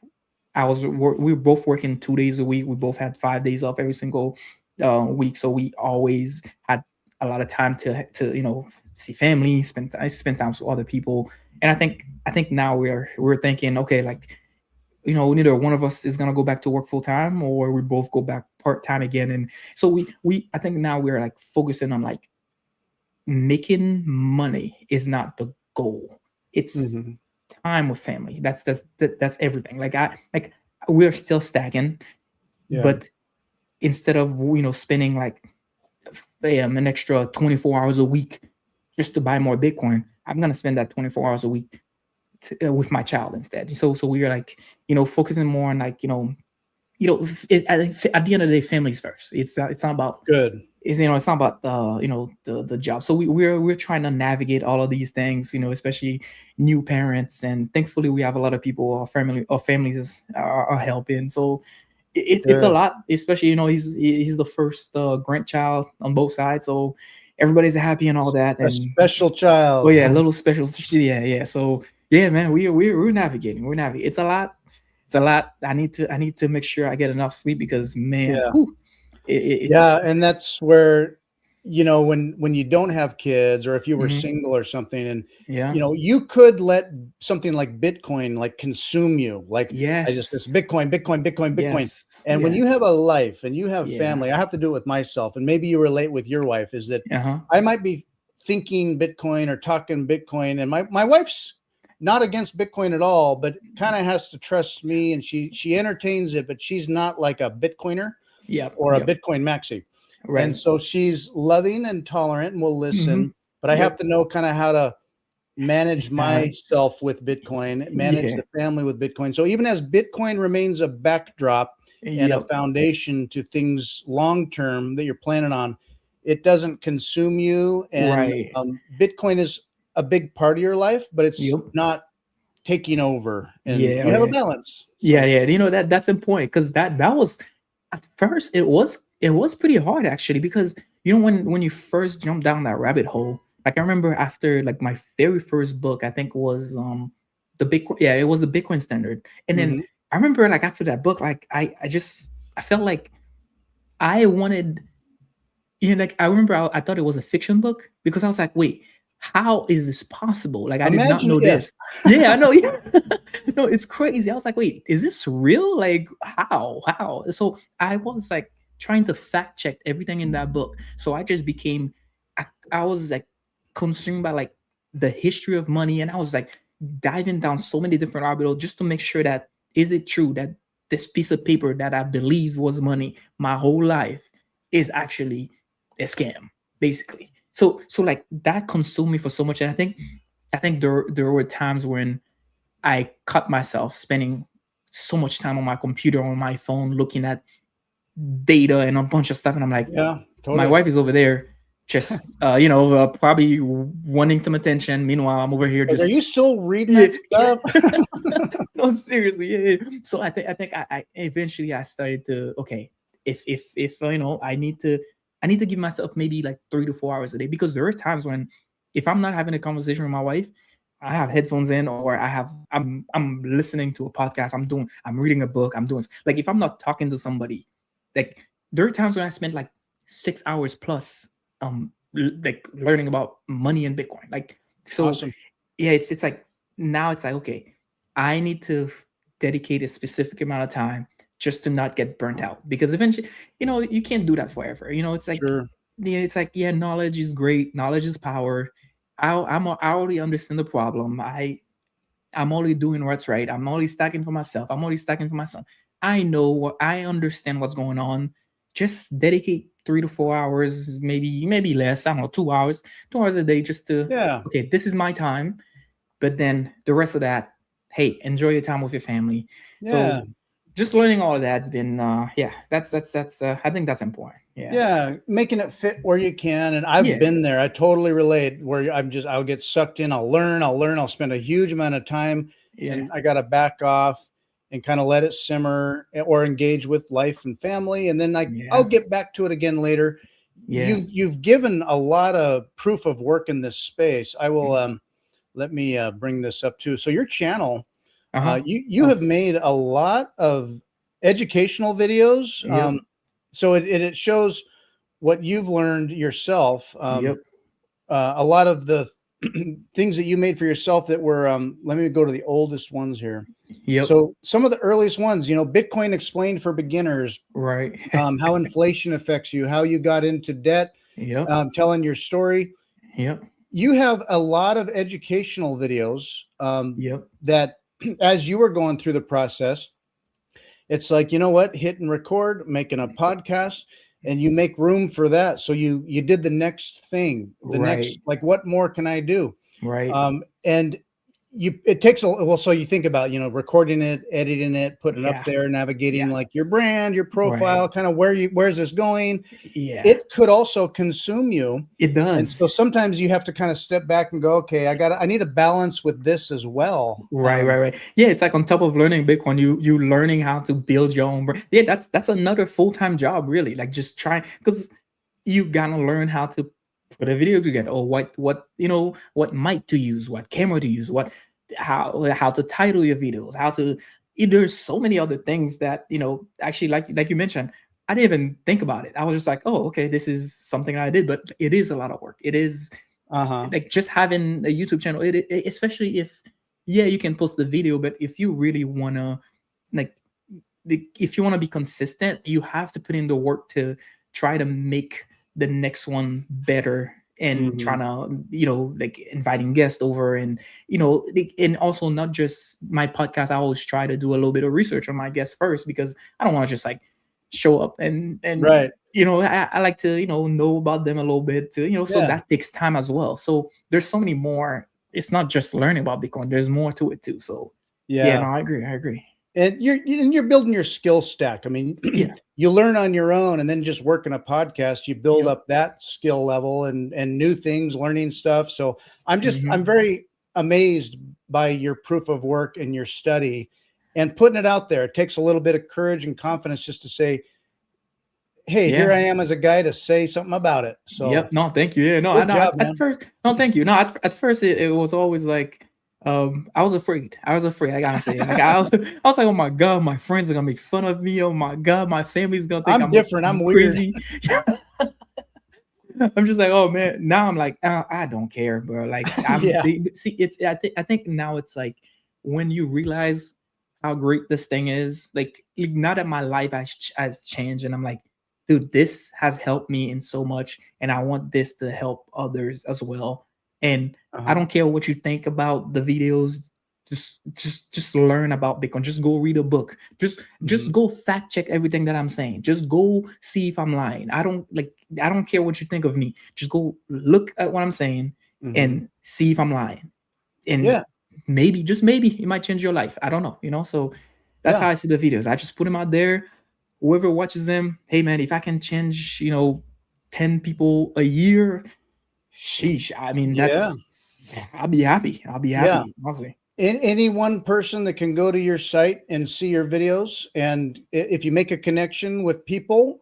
we were both working 2 days a week. We both had 5 days off every single week, so we always had a lot of time to see family, spend time with other people. And I think now we're thinking, okay, like neither one of us is gonna go back to work full time, or we both go back part time again. And so we I think now we're like focusing on like making money is not the goal. It's Mhm. time with family. That's everything. Like we're still stacking, Yeah. but instead of spending like an extra 24 hours a week just to buy more Bitcoin, I'm gonna spend that 24 hours a week with my child instead. So we're like focusing more on like at the end of the day, family's first. It's not about Good. it's not about the job. So we're trying to navigate all of these things, especially new parents. And thankfully we have a lot of people, our families are helping. So it's a Good. lot, especially he's the first grandchild on both sides, so everybody's happy and all that. A And special child. oh yeah, a little special. Yeah. So yeah, man, we're navigating. It's a lot. It's a lot. I need to make sure I get enough sleep because man, Yeah. whew, Yeah, it's and that's where, when you don't have kids or if you were mhm, single or something and, yeah, you could let something like Bitcoin, like, consume you, like, I just yes, it's Bitcoin, Bitcoin, Bitcoin, Bitcoin, yes, and when yes, you have a life and you have yeah, family, I have to do it with myself, and maybe you relate with your wife, is that uh-huh, I might be thinking Bitcoin or talking Bitcoin, and my wife's not against Bitcoin at all, but kinda has to trust me, and she entertains it, but she's not like a Bitcoiner yep, or a yep, Bitcoin maxi. And right, so she's loving and tolerant and will hmm, listen, but I have yep, to know kind of how to manage uh, myself with Bitcoin, manage yeah, the family with Bitcoin. So even as Bitcoin remains a backdrop and a yep, foundation to things long term that you're planning on, it doesn't consume you. And right, Bitcoin is a big part of your life, but it's yep, not taking over. And yeah, oh you have a yeah. balance. Yeah, So yeah. That's important because that was at first it was pretty hard actually because when you first jump down that rabbit hole. Like I remember after like my very first book, I think was the Bitcoin. Yeah, it was the Bitcoin Standard. And then mhm. I remember like after that book, like I felt like I wanted like I remember I thought it was a fiction book because I was like, wait, how is this possible? Like I did not Imagine know if. this. Yeah, I know. Yeah. No, it's crazy. I was like, wait, is this real? Like how? How? So I was like trying to fact check everything in that book. So I just became I was like consumed by like the history of money, and I was like diving down so many different rabbit holes just to make sure that is it true that this piece of paper that I believed was money my whole life is actually a scam, basically. So like that consumed me for so much. And I think there were times when I cut myself spending so much time on my computer, on my phone, looking at data and a bunch of stuff. And I'm like, Yeah, my totally. wife is over there just probably wanting some attention. Meanwhile, I'm over here Like, are just you still reading yeah, that yeah. stuff? No, seriously, yeah. So I think I eventually I started to okay, if I need to I need to give myself maybe like 3 to 4 hours a day, because there are times when if I'm not having a conversation with my wife, I have headphones in, or I'm listening to a podcast, I'm reading a book, I'm doing like, if I'm not talking to somebody, like there are times when I spend like 6 hours plus like learning about money and Bitcoin. Like, so Awesome. yeah, it's like, now it's like, okay, I need to dedicate a specific amount of time just to not get burnt out, because eventually, you can't do that forever. It's like, Sure. yeah, it's like, yeah, knowledge is great, knowledge is power. I already understand the problem. I'm only doing what's right. I'm only stacking for myself. I'm only stacking for my son. I understand what's going on. Just dedicate 3 to 4 hours, maybe less. I don't know, 2 hours, 2 hours a day, just to, Yeah. okay, this is my time. But then the rest of that, hey, enjoy your time with your family. So Yeah. just learning all of that's been, yeah, that's I think that's important. Yeah. Yeah, making it fit where you can, and I've Yeah. been there. I totally relate. Where I'll get sucked in. I'll spend a huge amount of time, Yeah. and I got to back off and kind of let it simmer, or engage with life and family, and then I'll Yeah. get back to it again later. Yeah. You've given a lot of proof of work in this space. I will let me bring this up too. So your channel, Uh-huh. you Oh, have made a lot of educational videos. yep. So it shows what you've learned yourself. Yep. A lot of the things that you made for yourself that were, let me go to the oldest ones here. Yep. So some of the earliest ones, Bitcoin explained for beginners, Right. how inflation affects you, how you got into debt, Yep. telling your story. Yep. You have a lot of educational videos, Yep. that as you were going through the process, it's like, you know what, hit and record, making a podcast, and you make room for that. So you did the next thing, the next, Right. like, what more can I do? Right. And it takes so you think about, recording it, editing it, putting it up Yeah. there, navigating Yeah. like your brand, your Right. profile, kind of where's this going? Yeah. It could also consume you. It And so does. sometimes you have to kind of step back and go, okay, I need a balance with this as well. Right, right, right. Yeah, it's like on top of learning Bitcoin, you learning how to build your own brand. Yeah, that's another full-time job, really. Like, just trying, because you gotta learn how to put a video together, or what mic to use, what camera to use, how to title your videos, how to. There's so many other things that, actually, like you mentioned, I didn't even think about it. I was just like, oh, okay, this is something I did, but it is a lot of work. It is, Uh-huh. like, just having a YouTube channel. Especially if, yeah, you can post the video, but if you really wanna, like, if you want to be consistent, you have to put in the work to try to make the next one better, and Hmm. trying to, like, inviting guests over, and, and also, not just my podcast. I always try to do a little bit of research on my guests first, because I don't want to just like show up, and Right. I like to, know about them a little bit too, so Yeah. that takes time as well. So there's so many more. It's not just learning about Bitcoin. There's more to it too. So yeah, no, Yeah. I agree. I agree. And you're building your skill stack. I mean, Yeah. you learn on your own, and then just working a podcast, you build Yep. up that skill level, and new things, learning stuff. So I'm Mhm. very amazed by your proof of work and your study and putting it out there. It takes a little bit of courage and confidence just to say, hey, here Yeah. I am as a guy to say something about it. Yep. So No, thank you. Yeah. No, I good know. job, At man. first, no, thank you. No, at first it was always like, I was afraid. I was afraid. I gotta say, like, I was like, oh my god, my friends are gonna make fun of me. Oh my god, my family's gonna think I'm different. I'm I'm weird. crazy. I'm just like, oh man. Now I'm like, I don't care, bro. Like, Yeah. see, I think now it's like, when you realize how great this thing is, like, now that my life has changed, and I'm like, dude, this has helped me in so much, and I want this to help others as well. And I Uh-huh. don't care what you think about the videos. Just learn about Bitcoin. Just go read a book. Just Mhm. go fact check everything that I'm saying. Just go see if I'm lying. I don't care what you think of me. Just go look at what I'm saying Mhm. and see if I'm lying. And Yeah. maybe, just maybe, it might change your life. I don't know. So that's Yeah. how I see the videos. I just put them out there. Whoever watches them, hey man, if I can change, 10 people a year, sheesh. I mean, Yeah. I'll be happy. I'll be Yeah. happy, honestly. Any one person that can go to your site and see your videos, and if you make a connection with people,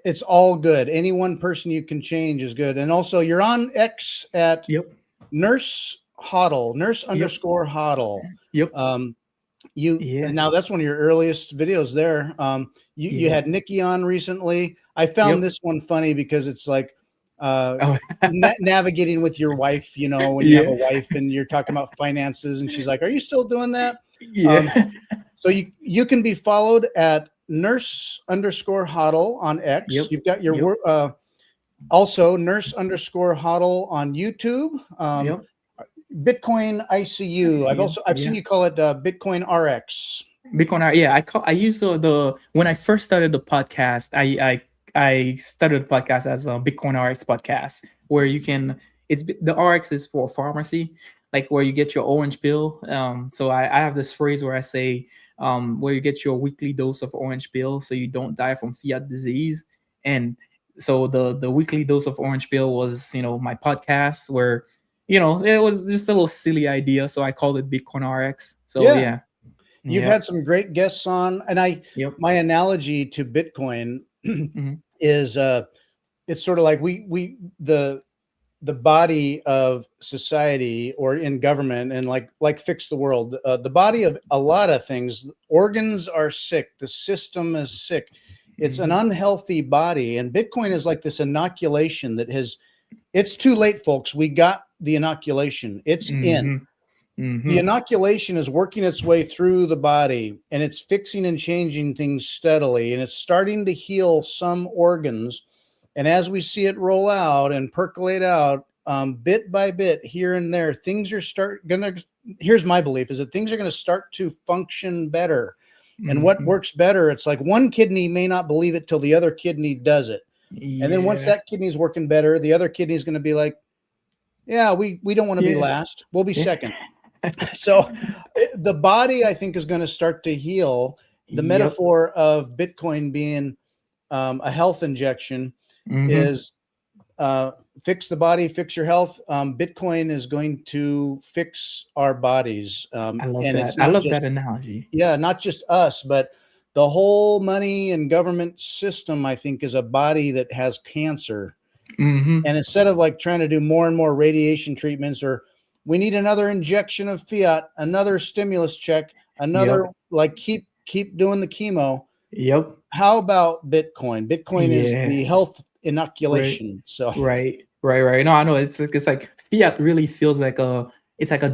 It's all good. Any one person you can change is good. And also, you're on X at Yep. Nurse Hoddle, nurse Yep. underscore Hoddle. Yep. Um, you Yeah. now that's one of your earliest videos there. You Yeah. had Nikki on recently. I found Yep. this one funny because it's like uh, Oh. navigating with your wife. You know, when you have Yeah. a wife and you're talking about finances, and she's like, "Are you still doing that?" Um, Yeah. so you can be followed at nurse underscore Hoddle on X. Yep. You've got your Yep. also nurse underscore Hoddle on YouTube. Yep. Bitcoin I ICU. see you. I've seen Yeah. you call it Bitcoin RX. Bitcoin art. Yeah, I use the when I first started the podcast, I started the podcast as a Bitcoin RX podcast where you can the RX is for pharmacy, like where you get your orange pill. So I have this phrase where I say where you get your weekly dose of orange pill so you don't die from Fiat disease. And so the weekly dose of orange pill was, my podcast where, it was just a little silly idea. So I called it Bitcoin RX. So Yeah, yeah. you've Yep. had some great guests on, and Yep. my analogy to Bitcoin Mhm. is it's sort of like the body of society or in government and like fix the world. The body of a lot of things. Organs are sick. The system is sick. It's an Mhm. unhealthy body, and Bitcoin is like this inoculation that has. It's too late, folks. We got the inoculation. It's in. Mhm. The Mhm. inoculation is working its way through the body, and it's fixing and changing things steadily, and it's starting to heal some organs. And as we see it roll out and percolate out, bit by bit, here and there, things are start gonna. Here's my belief: is that things are going to start to function better. And what Mhm. works better? It's like one kidney may not believe it till the other kidney does it, and then once Yeah. that kidney's working better, the other kidney is going to be like, "Yeah, we don't want to be Yeah. last. We'll be Yeah. second." So the body, I think, is going to start to heal. The Yep. metaphor of Bitcoin being a health injection Mhm. is uh, fix the body, fix your health. Bitcoin is going to fix our bodies, I love and that. it's I not love just that analogy. not just us, but the whole money and government system. I think is a body that has cancer, Mhm. and instead of like trying to do more and more radiation treatments, or we need another injection of fiat, another stimulus check, Yep. another like keep doing the chemo. Yep. How about Bitcoin? Bitcoin is Yeah. the health Right. inoculation. So Right. Right. Right. No, I know. It's like fiat really feels like a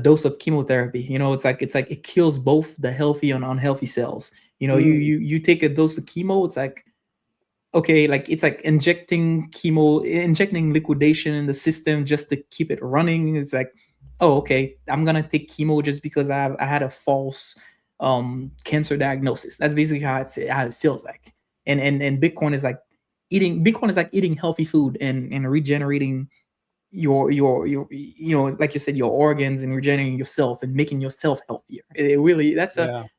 dose of chemotherapy. It's like it kills both the healthy and unhealthy cells. mm, You take a dose of chemo. It's like, okay, like it's like injecting liquidation in the system just to keep it running. It's like, oh, okay, I'm gonna take chemo just because I had a false cancer diagnosis. That's basically how it feels like. And Bitcoin is like eating healthy food and regenerating your like you said, your organs, and regenerating yourself and making yourself healthier. It really, yeah.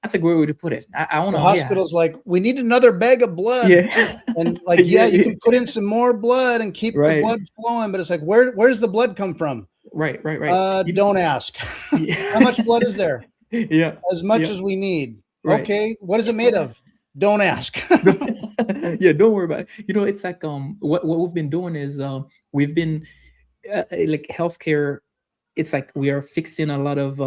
that's a great way to put it. I The wanna, yeah. hospital's like, we need another bag of blood. Yeah. And like, yeah, Yeah, you yeah. can put in some more blood and keep the Right. blood flowing, but it's like, where does the blood come from? Right, right, right. Don't ask. How Yeah. much blood is there? Yeah. As much Yeah. as we need. Right. Okay, what is it made of? Don't ask. Yeah, don't worry about it. It's like what we've been doing is we've been like healthcare. It's like we are fixing a lot of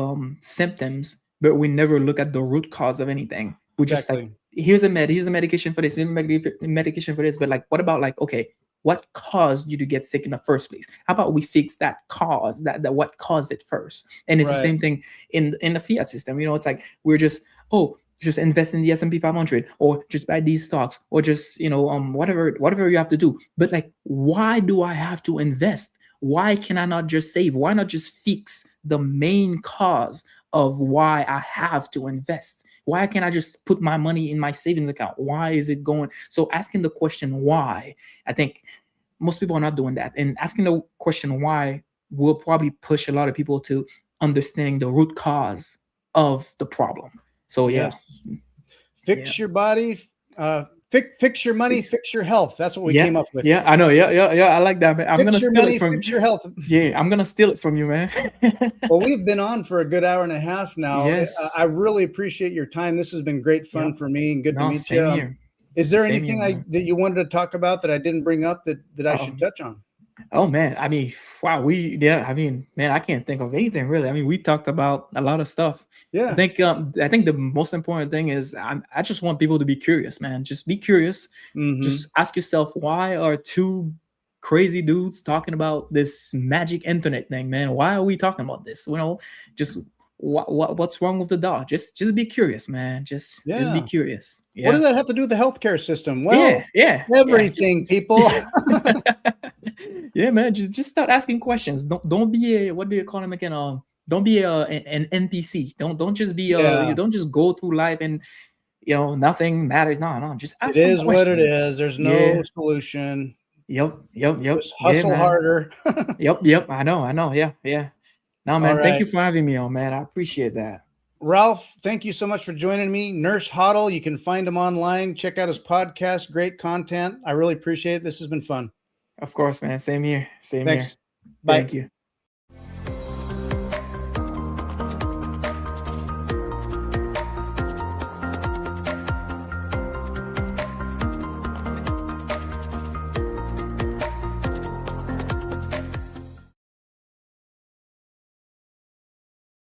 symptoms, but we never look at the root cause of anything. We just like, Exactly. here's a medication for this, here's a medication for this. But like, what about, like, okay, what caused you to get sick in the first place? How about we fix that cause, that what caused it first? And it's the Right. same thing in the fiat system. It's like we're just, oh, just invest in the S&P 500, or just buy these stocks, or just, whatever you have to do. But like, why do I have to invest? Why can I not just save? Why not just fix the main cause of why I have to invest? Why can't I just put my money in my savings account? Why is it going? So asking the question why, I think most people are not doing that. And asking the question why will probably push a lot of people to understanding the root cause of the problem. So yeah. Yes. Yeah. Fix your body. Fix your money. Fix. Fix your health. That's what we Yeah. came up with. Yeah. I know. Yeah. Yeah. Yeah. I like that, man. I'm Fix gonna your steal it money. from. Fix your health. Yeah. I'm gonna steal it from you, man. Well, we've been on for a good hour and a half now. I Yes. really appreciate your time. This has been great fun Yep. for me and good to No, meet same you. here. Is there Same here, anything man. that you wanted to talk about that I didn't bring up that I should touch on? Oh man, I mean, wow, I mean, man, I can't think of anything really. I mean, we talked about a lot of stuff. Yeah. I think the most important thing is I just want people to be curious, man. Just be curious. Just ask yourself, why are two crazy dudes talking about this magic internet thing, man? Why are we talking about this? You know, just what's wrong with the dog? Just be curious, man. Just be Yeah. curious. What does Yeah. that have to do with the healthcare system? Well, Yeah. everything, people. Yeah, man. Just start asking questions. Don't be a, what do you call them again? Don't be an NPC. Don't just be you Yeah. don't just go through life and nothing matters. No. Just It ask some is what it questions. is. There's Yeah. no solution. Yep. Just Yeah, hustle man. harder. Yep. I know. Yeah. No, All man. Thank right. you for having me on, man. I appreciate that. Ralph, thank you so much for joining me. Nurse Hoddle, you can find him online. Check out his podcast. Great content. I really appreciate it. This has been fun. Of course, man. Same here. Same here. Thanks. Bye. Thank you.